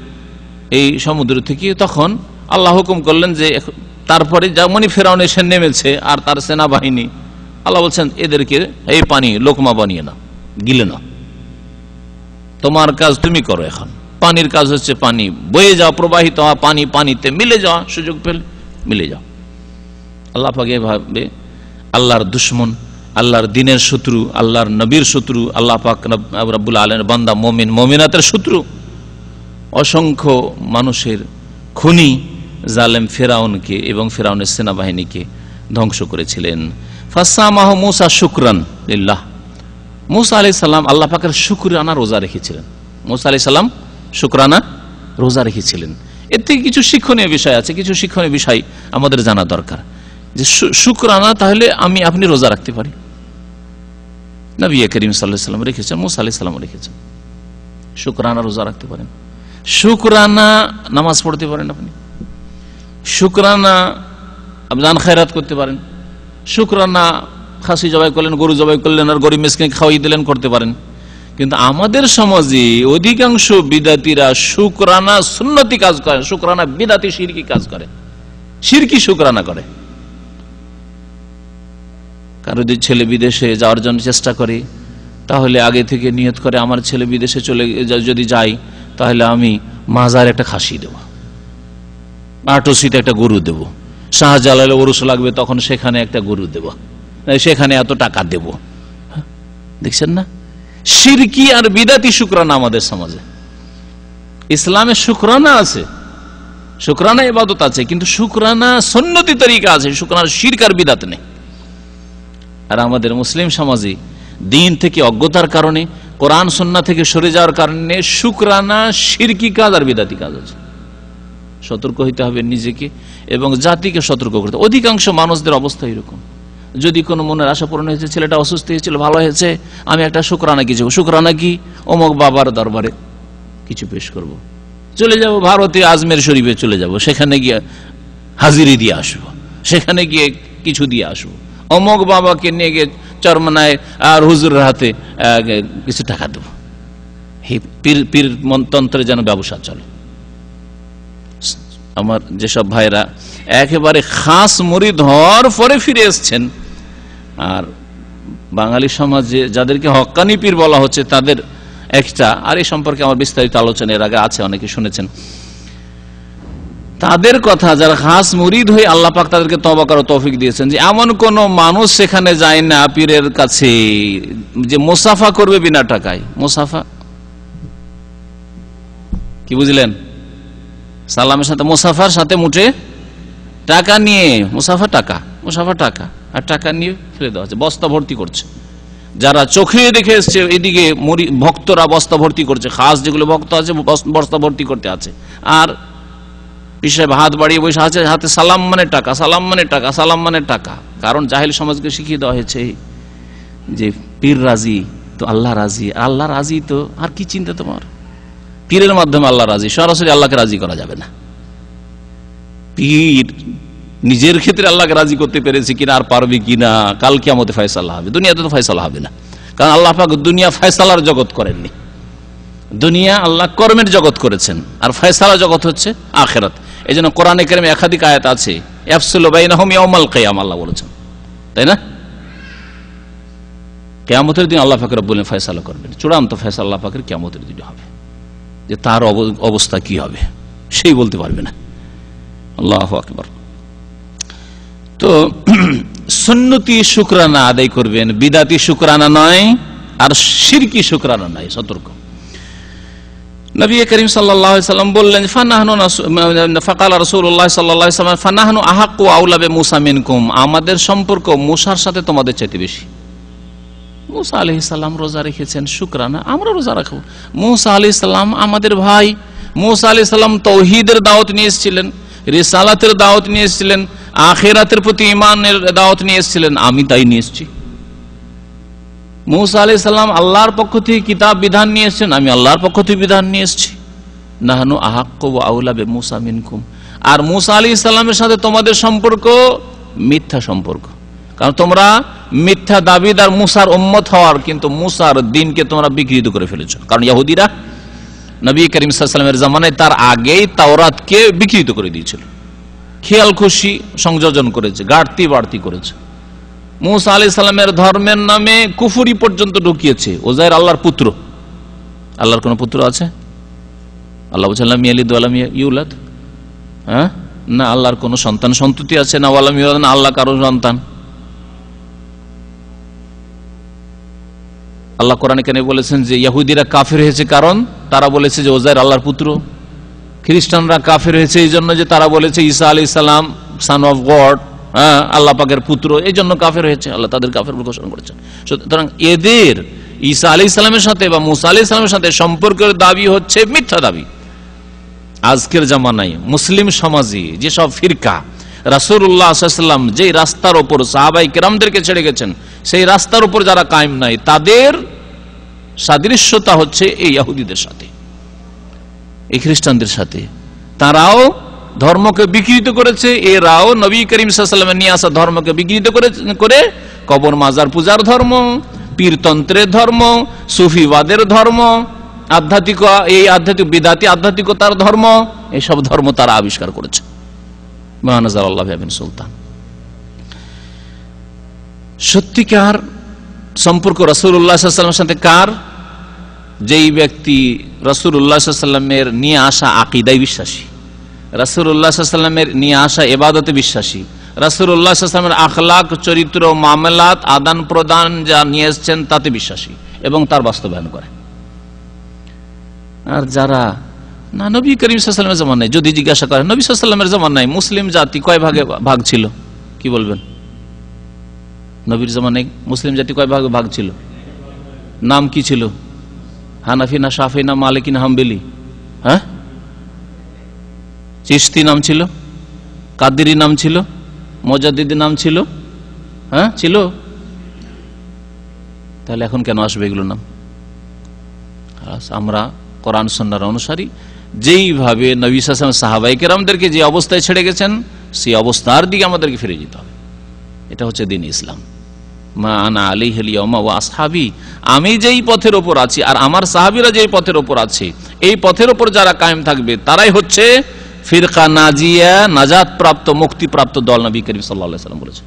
এই সমুদ্র থেকে, তখন আল্লাহ হুকুম করলেন যে তারপরে যেমনই ফেরাউন এসে নেমেছে আর তার সেনাবাহিনী, আল্লাহ বলছেন এদেরকে এই পানি লোকমা বানিয়ে না, গিলে না, তোমার কাজ তুমি করো। এখন পানির কাজ হচ্ছে পানি বয়ে যাওয়া, প্রবাহিত হওয়া, পানি পানিতে মিলে যাওয়া, সুযোগ পেলে মিলে যাও। আল্লাহ পাক এভাবে আল্লাহর দুশ্মন, আল্লাহর দিনের শত্রু, আল্লাহর নবীর শত্রু, আল্লাহ পাক রব্বুল আলামিনের বান্দা মুমিন মুমিনাতের শত্রু, অসংখ্য মানুষের খুনি জালেম ফেরাউনকে এবং ফেরাউনের সেনাবাহিনীকে ধ্বংস করেছিলেন। ফাসামাহু মুসা শুকরান লিল্লাহ। মুসা আলাইহিস সালাম আল্লাহ পাকের শুকরানা রোজা রেখেছিলেন। মুসা আলাইহিস সালাম শুকরানা রোজা রেখেছিলেন। এর থেকে কিছু শিক্ষণীয় বিষয় আছে, কিছু শিক্ষণীয় বিষয় আমাদের জানা দরকার। যে শুকরানা তাহলে আমি আপনি রোজা রাখতে পারি। নবী করিম সাল্লাল্লাহু আলাইহি ওয়াসাল্লাম রেখেছেন, মুসা আলাইহিস সালাম রেখেছেন। শুকরানা রোজা রাখতে পারেন, শুকরানা নামাজ পড়তে পারেন, আপনি শুকরানা দান খায়রাত করতে পারেন, শুকরানা খাসি জবাই করলেন, গরু জবাই করলেন আর গরিব মিসকিনকে খাওয়াই দিলেন, করতে পারেন। কিন্তু আমাদের সমাজে অধিকাংশ বিদাতিরা শুকরানা সুন্নতি কাজ করে, শুকরানা বিদাতি শিরকি কাজ করে, শিরকি শুকরানা করে। কারো যদি ছেলে বিদেশে যাওয়ার জন্য চেষ্টা করে, তাহলে আগে থেকে নিয়ত করে আমার ছেলে বিদেশে চলে যদি যাই তাহলে আমি মাজার একটা খাসি দেব, 8 সিট একটা গরু দেব, শাহজালালে ওরস লাগবে তখন সেখানে একটা গরু দেব, সেখানে এত টাকা দেব। দেখছেন না, শিরকি আর বিদাতি শুকরানা আমাদের সমাজে। ইসলামে শুকরানা আছে, শুকরানা ইবাদত আছে, কিন্তু শুকরানা সুন্নতি তরিকা আছে, শুকরানা শিরক আর বিদাত নেই। আর আমাদের মুসলিম সমাজে দিন থেকে অজ্ঞতার কারণে, কোরআন সুন্নাহ থেকে সরে যাওয়ার কারণে শুকরানা শিরকি কাজ আর বিদাতি কাজ আছে। সতর্ক হইতে হবে নিজেকে এবং জাতিকে সতর্ক করতে। অধিকাংশ মানুষদের অবস্থা এরকম। যদি কোনো মনের আশা পূরণ হয়েছে, ছেলেটা অসুস্থ হয়েছিল, ভালো হয়েছে, আমি একটা শুকরানা কিছু, শুকরানা কি অমুক বাবার দরবারে কিছু পেশ করব, চলে যাব ভারতে আজমের শরীফে চলে যাব, সেখানে গিয়ে হাজিরি দিয়ে আসবো, সেখানে গিয়ে কিছু দিয়ে আসবো, অমুক বাবাকে নিয়ে গিয়ে চরমনায় আর হুজুরের হাতে কিছু টাকা দেব। পীর তন্ত্রে যেন ব্যবসা চলে। আমার যেসব ভাইরা একেবারে খাস মুরিদ হওয়ার পরে ফিরে এসছেন, আর বাঙালি সমাজে যাদেরকে হক্কানি পীর বলা হচ্ছে তাদের একটা, আর এই সম্পর্কে আমার বিস্তারিত আলোচনা এর আগে আছে, অনেকে শুনেছেন। তাদের কথা, যারা খাস মুরিদ হয়ে আল্লাহ পাক তাদেরকে তওবা করার তৌফিক দিয়েছেন, যে এমন কোন মানুষ সেখানে যায় না পীরের কাছে যে মুসাফা করবে বিনা টাকায়। মুসাফা কি বুঝলেন? সালামের সাথে মুসাফার সাথে মুঠে টাকা নিয়ে, মুসাফা টাকা, মুসাফা টাকা, আর টাকা নিয়ে ফেলে দেওয়া হচ্ছে, বস্তা ভর্তি করছে। যারা চোখে দেখে এসছে এদিকে ভক্তরা বস্তা ভর্তি করছে, খাস যেগুলো ভক্ত আছে বস্তা ভর্তি করতে আছে, আর পিসাব হাত বাড়িয়ে বসে আছে, হাতে সালাম মানে টাকা, সালাম মানে টাকা, সালাম মানে টাকা। কারণ জাহিল সমাজকে শিখিয়ে দেওয়া হয়েছে যে পীর রাজি তো আল্লাহ রাজি, আল্লাহ রাজি তো আর কি চিন্তা তোমার, পীরের মাধ্যমে আল্লাহ রাজি, সরাসরি আল্লাহকে রাজি করা যাবে না। পীর নিজের ক্ষেত্রে আল্লাহকে রাজি করতে পেরেছে কিনা আর পারবে কিনা কাল কিয়ামতে ফয়সালা হবে, দুনিয়াতে তো ফয়সালা হবে না। কারণ আল্লাহ পাক দুনিয়া ফয়সালার জগৎ করেননি, দুনিয়া আল্লাহ কর্মের জগৎ করেছেন, আর ফয়সালা জগৎ হচ্ছে আখিরাত। এই জন্য কোরআনে কারিমে একাধিক আয়াত আছে, ইয়াফসুলু বাইনাহুম ইয়াউমাল কিয়ামা, আল্লাহ বলেছেন, তাই না? কিয়ামতের দিন আল্লাহ পাক রব্বুল আলামিন ফয়সালা করবেন, চূড়ান্ত ফয়সালা আল্লাহ পাকের কিয়ামতের দিন হবে। যে তার অবস্থা কি হবে সেই বলতে পারবে না, আল্লাহু আকবার। তো সুন্নতি শুকরানা আদায় করবেন, বিদাতি শুকরানা নয়, আর শিরকি শুকরানা নয়। সতর্ক। নবী করিম সাল্লাল্লাহু আলাইহি সাল্লাম বললেন, ফাকাল রাসূলুল্লাহ সাল্লাল্লাহু আলাইহি ওয়াসাল্লাম, ফানাহনু আহাক্কু আউলা বিমূসা মিনকুম, আমাদের সম্পর্ক মূসার সাথে তোমাদের চাইতে বেশি। মূসা আলাইহিস সালাম রোজা রেখেছেন, শুকরানা, আমরা রোজা রাখব। মূসা আলাইহিস সালাম আমাদের ভাই। মূসা আলাইহিস সালাম তাওহীদের দাওয়াত নিয়ে এসেছিলেন, রিসালাতের দাওয়াত নিয়ে এসেছিলেন, আখিরাতের প্রতি ঈমানের দাওয়াত নিয়ে এসেছিলেন, আমি তাই নিয়ে এসেছি। মূসা আলাইহিস সালাম আল্লাহর পক্ষ থেকে কিতাব বিধান নিয়ে এসেছেন, আমি আল্লাহর পক্ষ থেকে বিধান নিয়ে এসেছি। নাহনু আহাক্কু ওয়া আউলা বিমূসা মিনকুম, আর মূসা আলাইহিস সালামের সাথে তোমাদের সম্পর্ক মিথ্যা সম্পর্ক, কারণ তোমরা মিথ্যা দাবিদার মূসার উম্মত হওয়ার, কিন্তু মূসার দ্বীনকে তোমরা বিকৃত করে ফেলেছো। কারণ ইহুদিরা নবী করিম সাল্লাল্লাহু আলাইহি ওয়াসাল্লামের জামানায় তার আগেই তাওরাতকে বিকৃত করে দিয়েছিল, খেয়াল খুশি সংযোজন করেছে, ঘাটতি বাড়তি করেছে। মূসা আলাইহিস সালামের ধর্মের নামে কুফরি পর্যন্ত ঢুকিয়েছে। ওজাইর আল্লাহর পুত্র, আল্লাহর কোন পুত্র আছে? আল্লাহ বলছেন লাম ইয়ালিদ ওয়া লাম ইউলাদ, হ্যাঁ না, আল্লাহর কোন সন্তান সন্ততি আছে না? ওয়া লাম ইউলাদ, না আল্লাহ কারো সন্তান। আল্লাহ কোরআনে কেন বলেছেন যে ইহুদিরা কাফের হয়েছে, কারণ তারা বলেছে যে ওজাইর আল্লাহর পুত্র। খ্রিস্টানরা কাফের হয়েছে এই জন্য যে তারা বলেছে ঈসা আলাইহিস সালাম সন অফ গড, হ্যাঁ আল্লাহ পাকের পুত্র, এই জন্য কাফের হয়েছে। আল্লাহ তাদের কাফের বলে ঘোষণা করেছেন। সুতরাং এদের ঈসা আলাইহিস সালামের সাথে বা মূসা আলাইহিস সালামের সাথে সম্পর্কের দাবি হচ্ছে মিথ্যা দাবি। আজকের জামানায় মুসলিম সমাজে যেসব ফিরকা, রাসূলুল্লাহ সাল্লাল্লাহু আলাইহি ওয়াসাল্লাম যে রাস্তার উপর সাহাবায়ে কেরামদেরকে ছেড়ে গেছেন, সেই রাস্তার উপর যারা কায়েম নাই, তাদের সাদৃশ্যতা হচ্ছে এই ইহুদিদের সাথে, এই খ্রিস্টানদের সাথে। তারাও ধর্মকে বিকৃত করেছে, এরাও নবী করিম সাল্লাল্লাহু আলাইহি ওয়াসাল্লামের নিয়ে আসা ধর্মকে বিকৃত করে কবর মাজার পূজার ধর্ম, পীরতন্ত্রের ধর্ম, সুফিবাদের ধর্ম, আধ্যাত্মিক বিদাতি আধ্যাত্মিকতার ধর্ম, এইসব ধর্ম তারা আবিষ্কার করেছে। মহানাজার বিন সুলতান। সত্যিকার সম্পর্ক রাসূলুল্লাহ সাল্লাল্লাহু আলাইহি ওয়াসাল্লামের সাথে কার? যেই ব্যক্তি রাসূলুল্লাহ সাল্লাল্লাহু আলাইহি ওয়াসাল্লামের নিয়ে আসা আকীদায় বিশ্বাসী, রাসূলুল্লাহ সাল্লাল্লাহু আলাইহি ওয়াসাল্লামের নিয়ে আসা ইবাদতে বিশ্বাসী, রাসূলুল্লাহ সাল্লাল্লাহু আলাইহি ওয়াসাল্লামের আখলাক, চরিত্র, মামলাত, আদান প্রদান যা নিয়ে এসেছেন তাতে বিশ্বাসী এবং তার বাস্তবায়ন করে। আর যারা না নবী করিম সাল্লাল্লাহু আলাইহি ওয়াসাল্লামের জামানায় যদি জিজ্ঞাসা করেন, নবী সাল্লাল্লাহু আলাইহি ওয়াসাল্লামের জামানায় মুসলিম জাতি কয় ভাগে ভাগ ছিল, কি বলবেন? নবীর জামানায় মুসলিম জাতি কয় ভাগে ভাগ ছিল? নাম কি ছিল? হানাফি না শাফি না মালিকি না হাম্বলি? হ্যাঁ, চিশতি নাম ছিল, কাদেরি নাম ছিল, মুজাদ্দিদি নাম ছিল, হ্যাঁ ছিল। তাহলে এখন কেন আসবে এগুলো নাম? আমরা কোরআন সুন্নাহর অনুসারী, যেইভাবে নবী সাল্লাল্লাহু আলাইহি ওয়াসাল্লাম সাহাবায়ে কেরামদেরকে যে অবস্থায় ছেড়ে গেছেন, সেই অবস্থার দিকে আমাদেরকে ফিরে যেতে হবে। এটা হচ্ছে দ্বীন ইসলাম। মা আনা আলাইহিল ইয়াউমা ওয়া আসহাবি, আমি যেই পথের উপর আছি আর আমার সাহাবীরা যেই পথের উপর আছে, এই পথের উপর যারা কায়েম থাকবে তারাই হচ্ছে ফিরকা নাজিয়া, নাজাত প্রাপ্ত, মুক্তি প্রাপ্ত দল। নবী করিম সাল্লাল্লাহু আলাইহি ওয়াসাল্লাম বলেছেন।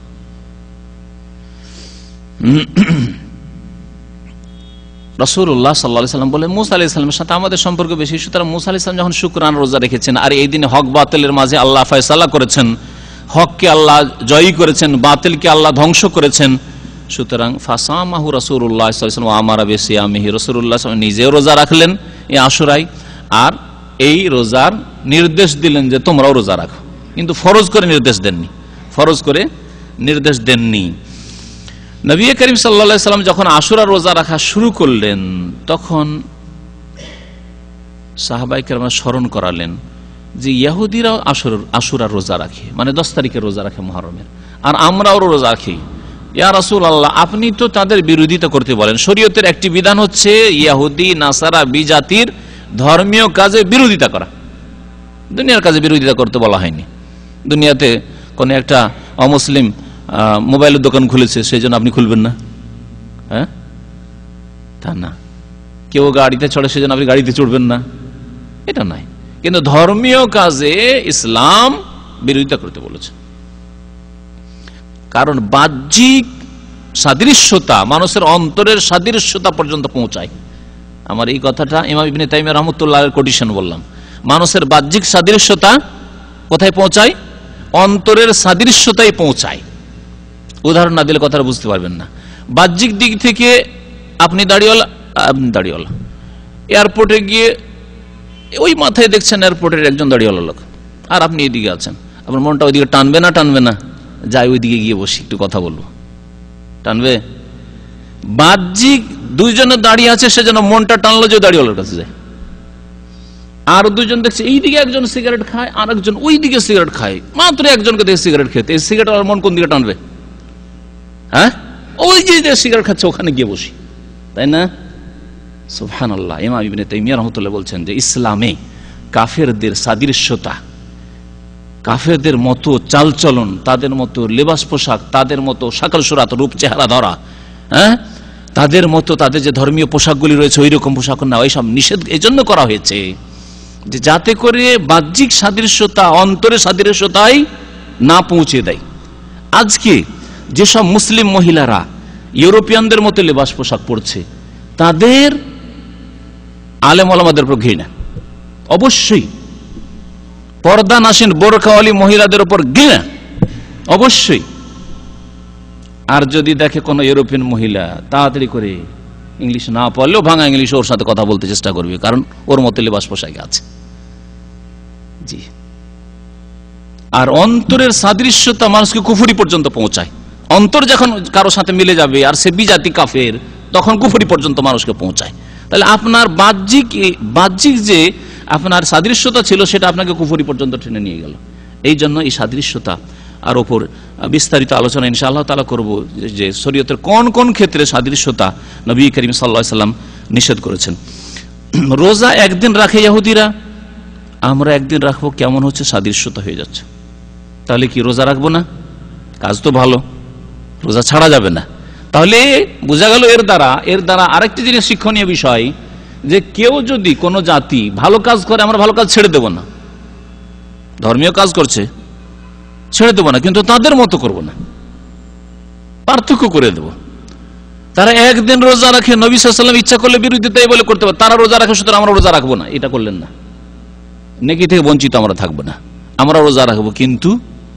রাসূলুল্লাহ সাল্লাল্লাহু আলাইহি ওয়াসাল্লাম বলেন, মূসা আলাইহিস সালামের সাথে আমাদের সম্পর্ক বেশি। সুতরাং মূসা আলাইহিস সালাম যখন শুকরানা রোজা রেখেছেন, আর এই দিনে হক বাতিলের মাঝে আল্লাহ ফয়সালা করেছেন, হককে আল্লাহ জয়ী করেছেন, বাতিলকে আল্লাহ ধ্বংস করেছেন, সুতরাং ফাসামাহু রাসূলুল্লাহ সাল্লাল্লাহু আলাইহি ওয়াসাল্লাম আমারা বিসিয়ামিহি, রাসূলুল্লাহ সাল্লাল্লাহু আলাইহি ওয়াসাল্লাম নিজেও রোজা রাখলেন এই আশুরায়, আর এই রোজার নির্দেশ দিলেন যে তোমরাও রোজা রাখো, কিন্তু ফরজ করে নির্দেশ দেননি। নবী করিম সাল্লাল্লাহু আলাইহি ওয়াসাল্লাম যখন আশুরা রোজা রাখা শুরু করলেন, তখন সাহাবায়ে কেরাম স্মরণ করালেন যে ইহুদিরাও আশুরা রোজা রাখে, মানে 10 তারিখে রোজা রাখে মুহররমের, আর আমরাও রোজা রাখি। ইয়া রাসূলুল্লাহ, আপনি তো তাদের বিরোধিতা করতে বলেন। শরীয়তের একটি বিধান হচ্ছে ইহুদি, নাসারা, বিজাতির ধর্মীয় কাজে বিরোধিতা করা, দুনিয়ার কাজে বিরোধিতা করতে বলা হয়নি। দুনিয়াতে কোন একটা অমুসলিম মোবাইলের দোকান খুলেছে, সেই জন্য আপনি খুলবেন না, হ্যাঁ তা না। কেউ গাড়িতে চড়ে, সেই জন্য আপনি গাড়িতে চড়বেন না, এটা নাই। কিন্তু ধর্মীয় কাজে ইসলাম বিরোধিতা করতে বলেছে, কারণ বাহ্যিক সাদৃশ্যতা মানুষের অন্তরের সাদৃশ্যতা পর্যন্ত পৌঁছায়। আমার এই কথাটা ইমাম ইবনে তাইমিয়া রাহমাতুল্লাহ আলাইহির কোটেশন বললাম। মানুষের বাহ্যিক সাদৃশ্যতা কোথায় পৌঁছায়? অন্তরের সাদৃশ্যতায় পৌঁছায়। উদাহরণ না দিলে কথাটা বুঝতে পারবেন না। বাহ্যিক দিক থেকে আপনি দাড়িওয়ালা, এয়ারপোর্টে গিয়ে ওই মাথায় দেখছেন এয়ারপোর্টের একজন দাড়িওয়ালা লোক, আর আপনি এদিকে আছেন, আপনার মনটা ওইদিকে টানবে না? টানবে না? যাই ওইদিকে গিয়ে বসি, একটু কথা বলবো, টানবে? বাহ্যিক দুইজনে দাঁড়িয়ে আছে, সেজন্য মনটা টানলো যে দাড়িওয়ালার কাছে যায়। আর দুজন দেখছে এইদিকে একজন সিগারেট খায়, আর একজন ওইদিকে সিগারেট খায়, মাত্র একজনকে দেখে সিগারেট খেতে, এই সিগারেট আর মন কোন দিকে টানবে? হ্যাঁ, ওই যে সিগারেট খাচ্ছে ওখানে গিয়ে বসি, তাই না? সুবহানাল্লাহ। ইমাম ইবনে তাইমিয়া রাহমাতুল্লাহ বলছেন যে ইসলামে কাফেরদের সাদৃশ্যতা, কাফেরদের মতো চালচলন, তাদের মতো লেবাস পোশাক, তাদের মতো শাকল সুরাত, রূপ চেহারা ধরা, হ্যাঁ, তাদের মতো তাদের যে ধর্মীয় পোশাকগুলি রয়েছে ওই রকম পোশাক না, এইসব নিষেধ এজন্য করা হয়েছে যে যাতে করে বাহ্যিক সাদৃশ্যতা অন্তরের সাদৃশ্যতায় না পৌঁছে দেয়। আজকে যেসব মুসলিম মহিলারা ইউরোপিয়ানদের মতো লেবাস পোশাক পরছে, তাদের আলেম ওলামাদের উপর ঘৃণা, অবশ্যই পর্দা নাসীন বোরখাওয়ালি মহিলাদের উপর ঘৃণা, অবশ্যই। আর যদি দেখে কোন ইউরোপিয়ান মহিলা, তাড়াতাড়ি করে ইংলিশ না পারলেও ভাঙা ইংলিশ ওর সাথে কথা বলতে চেষ্টা করবে, কারণ ওর মতো লেবাস পোশাকে আছে। জি। আর অন্তরের সাদৃশ্যতা মানুষকে কুফরি পর্যন্ত পৌঁছায়। অন্তর যখন কারো সাথে মিলে যাবে আর সে বিজাতি কাফের, তখন কুফরি পর্যন্ত মানুষকে পৌঁছায়। তাহলে আপনার বাহ্যিক যে আপনার সাদৃশ্যতা ছিল, সেটা আপনাকে কুফরি পর্যন্ত টেনে নিয়ে গেল। এই জন্য এই সাদৃশ্যতা আর ওপর বিস্তারিত আলোচনা ইনশাআল্লাহ তাআলা করব, যে শরীয়তের কোন কোন ক্ষেত্রে সাদৃশ্যতা নবী করিম সাল্লাল্লাহু আলাইহি ওয়াসাল্লাম নিষেধ করেছেন। রোজা একদিন রাখে ইহুদিরা, আমরা একদিন রাখবো, কেমন হচ্ছে? সাদৃশ্যতা হয়ে যাচ্ছে। তাহলে কি রোজা রাখবো না? কাজ তো ভালো, রোজা ছাড়া যাবে না। তাহলে বোঝা গেল এর দ্বারা আরেকটি জিনিস শিক্ষণীয় বিষয়, যে কেউ যদি কোনো জাতি ভালো কাজ করে, আমরা ভালো কাজ ছেড়ে দেব না। ধর্মীয় কাজ করছে, ছেড়ে দেব না, কিন্তু তাদের মতো করব না, পার্থক্য করে দেব। তারা একদিন রোজা রাখে, নবী সাল্লাল্লাহু আলাইহি ওয়াসাল্লাম ইচ্ছা করলে বিরোধিতা বলে করতে পারে, তারা রোজা রাখে, সুতরাং আমরা রোজা রাখবো না, এটা করলেন না। নেকি থেকে বঞ্চিত আমরা থাকবো না, আমরা রোজা রাখবো, কিন্তু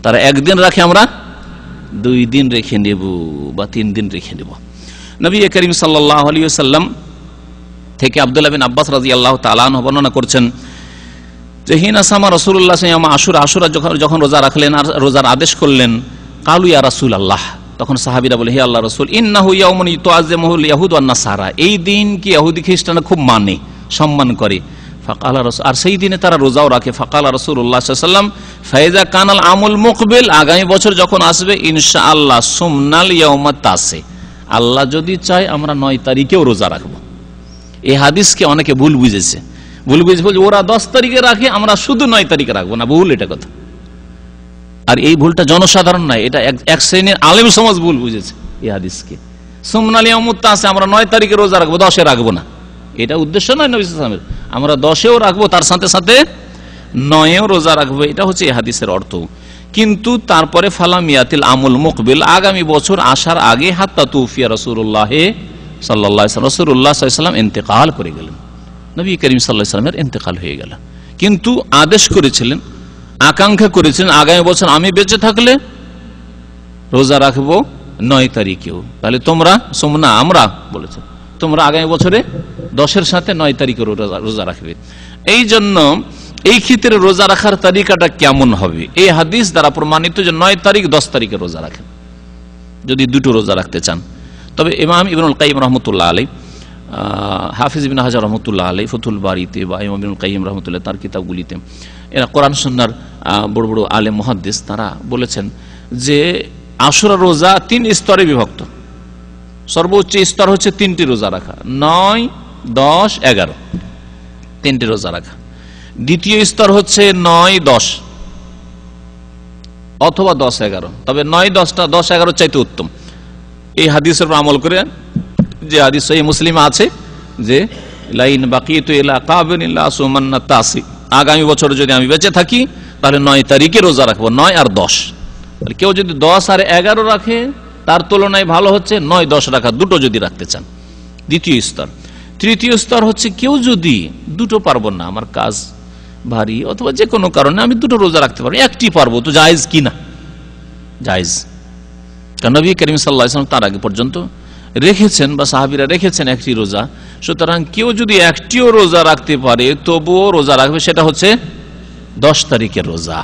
তারা একদিন রাখে, আমরা 2 দিন রেখে নেব বা 3 দিন রেখে নেব। নবী করিম সাল্লাল্লাহু আলাইহি ওয়াসাল্লাম থেকে আব্দুল্লাহ বিন আব্বাস রাদিয়াল্লাহু তাআলা আনহু বর্ণনা করছেন যে হিনা সামা রাসূলুল্লাহ সাল্লাল্লাহু আলাইহি ওয়াসাল্লাম আশুরা যখন রোজা রাখলেন আর রোজার আদেশ করলেন, কালু ইয়া রাসূলুল্লাহ, তখন সাহাবীরা বলে, হে আল্লাহর রাসূল, ইন্নাহু ইয়াউমুন তুআযিমুহুল ইয়াহুদ ওয়ান নাসারা, এই দিন কি ইহুদি খ্রিস্টানরা খুব মানে, সম্মান করে। ফাকালা রাসূল, আর সেই দিনে তারা রোজাও রাখে। ফাকালা রাসূলুল্লাহ সাল্লাল্লাহু আলাইহি ওয়াসাল্লাম, ফাইজা কানাল আমুল মুকবিল, আগামী বছর যখন আসবে, ইনশাআল্লাহ সুমনাল ইয়াউমাত তাসি, আল্লাহ যদি চায় আমরা 9 তারিখেও রোজা রাখবো। এই হাদিসকে অনেকে ভুল বুঝেছে, বলছে ওরা 10 তারিখে রাখে, আমরা শুধু 9 তারিখে রাখবো না। ভুল এটা কথা। আর এই ভুলটা জনসাধারণ নয়, এটা এক শ্রেণীর আলেম সমাজ ভুল বুঝেছে এই হাদিসকে। সুমনাল ইয়াউমাত তাসি, আমরা 9 তারিখে রোজা রাখবো, 10-এ রাখবো না, এটা উদ্দেশ্য নয় নবী সাল্লাল্লাহু আলাইহি ওয়াসাল্লামের। আমরা 10-এও রাখবো, তার সাথে সাথে 9-এও রোজা রাখবো, এটা হচ্ছে এই হাদিসের অর্থ। কিন্তু তারপরে ফালামিয়াতিল আমুল মুকবিল, আগামী বছর আসার আগে, হাত্তা তুফিয়া রাসূলুল্লাহ সাল্লাল্লাহু আলাইহি ওয়াসাল্লাম, রাসূলুল্লাহ সাল্লাল্লাহু আলাইহি ওয়াসাল্লাম ইন্তেকাল করে গেলেন, নবী করিম সাল্লাল্লাহু আলাইহি ওয়াসাল্লামের ইন্তেকাল হয়ে গেল। কিন্তু আদেশ করেছিলেন, আকাঙ্ক্ষা করেছিলেন, আগামী বছর আমি বেঁচে থাকলে রোজা রাখবো 9 তারিখেও। তাহলে তোমরা সুমনা, আমরা বলেছে তোমরা আগামী বছরে 10-এর সাথে 9 তারিখে রোজা রাখবে। এই জন্য এই ক্ষেত্রে রোজা রাখার তালিকাটা কেমন হবে? এই হাদিস দ্বারা প্রমাণিত যে 9 তারিখ 10 তারিখে রোজা রাখেন, যদি দুটো রোজা রাখতে চান। তবে ইমাম ইবনুল কাইয়িম রাহমাতুল্লাহ আলাইহি, হাফিজ ইবনে হাজার রাহমাতুল্লাহ আলাইহি ফাতুল বারিতে বা ইমাম ইবনুল কাইয়িম রাহমাতুল্লাহ তার কিতাবগুলিতে, এরা কোরআন সুন্নাহর বড় বড় আলেম মুহাদ্দিস, তারা বলেছেন যে আশুরা রোজা 3 স্তরে বিভক্ত। সর্বোচ্চ স্তর হচ্ছে 3টি রোজা রাখা, 9, 10, 11, 3টি রোজা রাখা। দ্বিতীয় স্তর হচ্ছে 9, 10 অথবা 10, 11, তবে 9, 10টা 10, 11 চাইতে উত্তম। এই হাদিসের উপর আমল করে, যে হাদিস সহিহ মুসলিমে আছে যে লাইন বাকিতু ইলা কাবিন ইল্লা সুমান্না তাসি, আগামী বছর যদি আমি বেঁচে থাকি তাহলে 9 তারিখে রোজা রাখবো, 9 আর 10। তাহলে কেউ যদি 10 আর 11 রাখে, তার তুলনায় ভালো হচ্ছে 9, 10 রাখা, দুটো যদি রাখতে চান। দ্বিতীয় স্তর। তৃতীয় স্তর হচ্ছে কেউ যদি দুটো পারবো না, আমার কাজ ভারী অথবা যে কোনো কারণে আমি দুটো রোজা রাখতে পারবো, একটি পারবো, তো জায়েজ কি না? জায়েজ। কারণ নবী করিম সাল্লাল্লাহু আলাইহি ওয়াসাল্লাম তার আগে পর্যন্ত রেখেছেন বা সাহাবীরা রেখেছেন একটি রোজা। সুতরাং কেউ যদি একটিও রোজা রাখতে পারে তবুও রোজা রাখবে, সেটা হচ্ছে 10 তারিখের রোজা।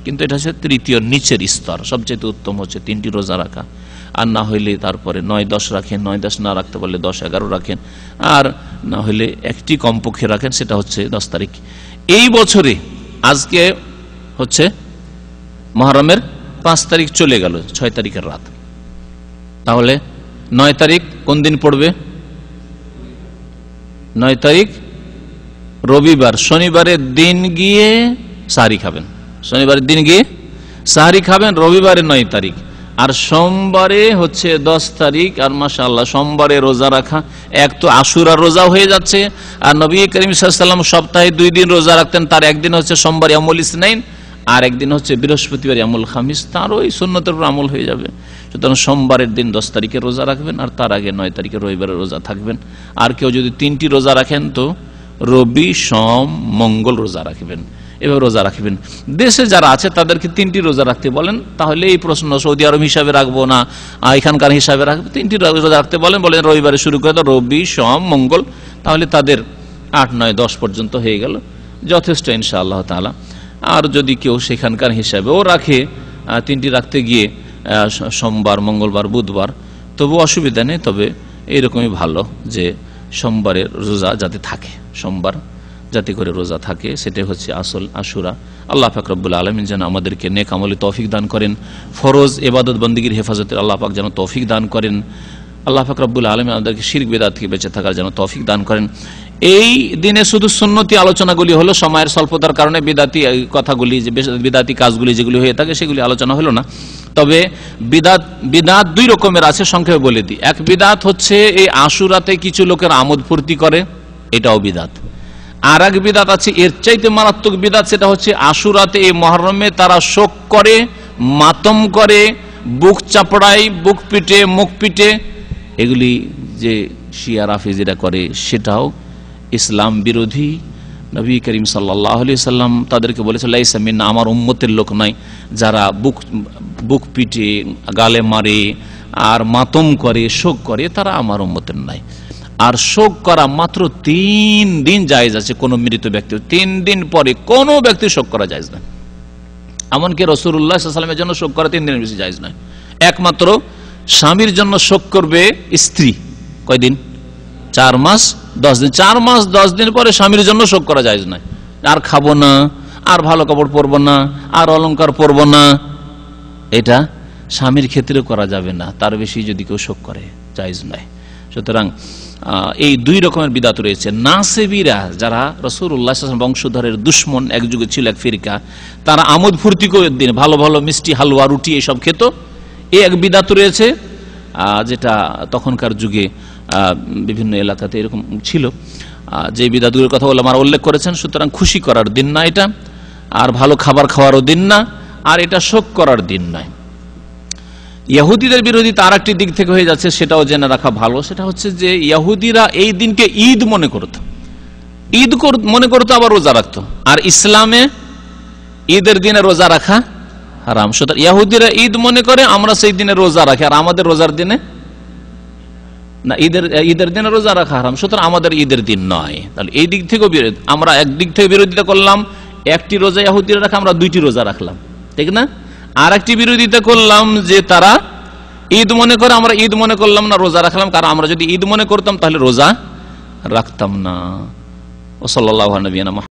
কিন্তু এটা হচ্ছে তৃতীয় নিচের স্তর। সবচেয়ে উত্তম হচ্ছে 3টি রোজা রাখা, আর না হইলে তারপরে 9-10 রাখেন, 9-10 না রাখতে পারলে 10-11 রাখেন, আর না হইলে একটি কমপক্ষে রাখেন, সেটা হচ্ছে 10 তারিখ। এই বছরে আজকে হচ্ছে মুহররমের 5 তারিখ চলে গেল, 6 তারিখের রাত, তাহলে 9 তারিখ কোন দিন পড়বে? 9 তারিখ রবিবার। শনিবারের দিন গিয়ে সাহারি খাবেন, শনিবারের দিন গিয়ে সাহারি খাবেন, রবিবারে 9 তারিখ, আর সোমবারে হচ্ছে 10 তারিখ। আর মাশাআল্লাহ সোমবারে রোজা রাখা, এক তো আশুরার রোজা হয়ে যাচ্ছে, আর নবী করিম সাল্লাল্লাহু আলাইহি ওয়াসাল্লাম সপ্তাহে 2 দিন রোজা রাখতেন, তার একদিন হচ্ছে সোমবার ইয়ামুল ইসনাইন, আর একদিন হচ্ছে বৃহস্পতিবার ইয়ামুল খামিস, তারও এই সুন্নতের উপর আমল হয়ে যাবে। সুতরাং সোমবারের দিন 10 তারিখে রোজা রাখবেন, আর তার আগে 9 তারিখে রবিবারে রোজা থাকবেন। আর কেউ যদি 3টি রোজা রাখেন তো রবি, সোম, মঙ্গল রোজা রাখবেন, এভাবে রোজা রাখবেন। দেশে যারা আছে তাদেরকে 3টি রোজা রাখতে বলেন, তাহলে এই প্রশ্ন সৌদি আরব হিসাবে রাখবো না এখানকার হিসাবে রাখবো, 3টি রোজা রাখতে বলেন, রবিবারে শুরু করে তো রবি, সোম, মঙ্গল, তাহলে তাদের 8, 9, 10 পর্যন্ত হয়ে গেল, যথেষ্ট ইনশাআল্লাহ তাআলা। আর যদি কেউ সেখানকার হিসাবেও রাখে 3টি রাখতে গিয়ে সোমবার, মঙ্গলবার, বুধবার, তবু অসুবিধা নেই। তবে এইরকমই ভালো যে সোমবারের রোজা যাতে থাকে, সোমবার যাতে করে রোজা থাকে, সেটাই হচ্ছে আসল আশুরা। আল্লাহ পাক রব্বুল আলামিন যেন আমাদেরকে নেক আমলে তৌফিক দান করেন, ফরজ ইবাদত বন্দেগীর হেফাজতের আল্লাহ পাক যেন তৌফিক দান করেন। আল্লাহ পাক রব্বুল আলামিন আমাদেরকে শিরক বিদআত থেকে বেঁচে থাকার যেন তৌফিক দান করেন। এই দিনে শুধু সুন্নতি আলোচনাগুলি হলো, সময়ের স্বল্পতার কারণে বিদাতি কথাগুলি, যে বিদাতি কাজগুলি যেগুলি হয়ে থাকে সেগুলি আলোচনা হলো না। তবে বিদাত 2 রকমের আছে, সংক্ষেপে বলে দিই। এক বিদাত হচ্ছে এই আশুরাতে কিছু লোকের আমোদ ফুর্তি করে, এটাও বিদাত। আর এক বিদাত আছে এর চাইতে মারাত্মক বিদাত, সেটা হচ্ছে আশুরাতে, এই মুহররমে তারা শোক করে, মাতম করে, বুক চাপড়ায়, বুক পিটে, মুখ পিটে, এগুলি যে শিয়া রাফিজিরা করে সেটাও ইসলাম বিরোধী। নবী করিম সাল্লাল্লাহু আলাইহি সাল্লাম তাদেরকে বলেছেন, লাইসা মিন্না, আমার উম্মতের লোক নাই যারা বুক পিটে, গালে মারে আর মাতম করে, শোক করে, তারা আমার উম্মতের নাই। আর শোক করা মাত্র 3 দিন জায়েজ আছে কোন মৃত ব্যক্তি, 3 দিন পরে কোন ব্যক্তি শোক করা জায়েজ না। এমনকি রাসূলুল্লাহ সাল্লাল্লাহু আলাইহি ওয়াসাল্লামের জন্য শোক করা 3 দিনের বেশি জায়েজ নয়। একমাত্র স্বামীর জন্য শোক করবে স্ত্রী, কয়দিন? 4 মাস 10 দিন। 4 মাস 10 দিন পরে স্বামীর জন্য শোক করা জায়েজ নয়। আর খাবো না, আর ভালো কাপড় পরবো না, আর অলংকার পরবো না, এটা স্বামীর ক্ষেত্রে করা যাবে না, তার বেশি যদি কেউ শোক করে জায়েজ নয়। সুতরাং এই 2 রকমের বিদাত রয়েছে। নাসেবিরা যারা রাসূলুল্লাহ সাল্লাল্লাহু আলাইহি ওয়াসাল্লাম বংশধরের দুশমন, এক যুগে ছিল এক ফিরকা, তারা আমোদ ফুর্তি করে দিন ভালো ভালো মিষ্টি, হালুয়া, রুটি এসব খেত, এই এক বিদাত রয়েছে, যেটা তখনকার যুগে বিভিন্ন এলাকাতে এরকম ছিল। যে বিদাতগুলোর কথা ওলামারা উল্লেখ করেছেন। সুতরাং খুশি করার দিন না এটা, আর ভালো খাবার খাওয়ারও দিন না, আর এটা শোক করার দিন নয়। ইহুদিদের বিরোধী তার একটি দিক থেকে হয়ে যাচ্ছে, সেটাও জেনে রাখা ভালো। সেটা হচ্ছে যে ইহুদিরা এই দিনকে ঈদ মনে করত, মনে করতো, আবার রোজা রাখতো। আর ইসলামে ঈদের দিনে রোজা রাখা হারাম। সুতরাং ইহুদিরা ঈদ মনে করে, আমরা সেই দিনে রোজা রাখি, আর আমাদের রোজার দিনে না, ঈদের দিনে রোজা রাখা হারাম। সুতরাং আমাদের ঈদের দিন নয়। তাহলে এই দিক থেকেও আমরা একদিক থেকে বিরোধিতা করলাম, একটি রোজা ইহুদিরা রাখা, আমরা 2টি রোজা রাখলাম, ঠিক না? আর একটি বিরোধিতা করলাম যে তারা ঈদ মনে করে, আমরা ঈদ মনে করলাম না, রোজা রাখলাম, কারণ আমরা যদি ঈদ মনে করতাম তাহলে রোজা রাখতাম না। ও সাল্লাল্লাহু আলাইহি ওয়া সাল্লাম।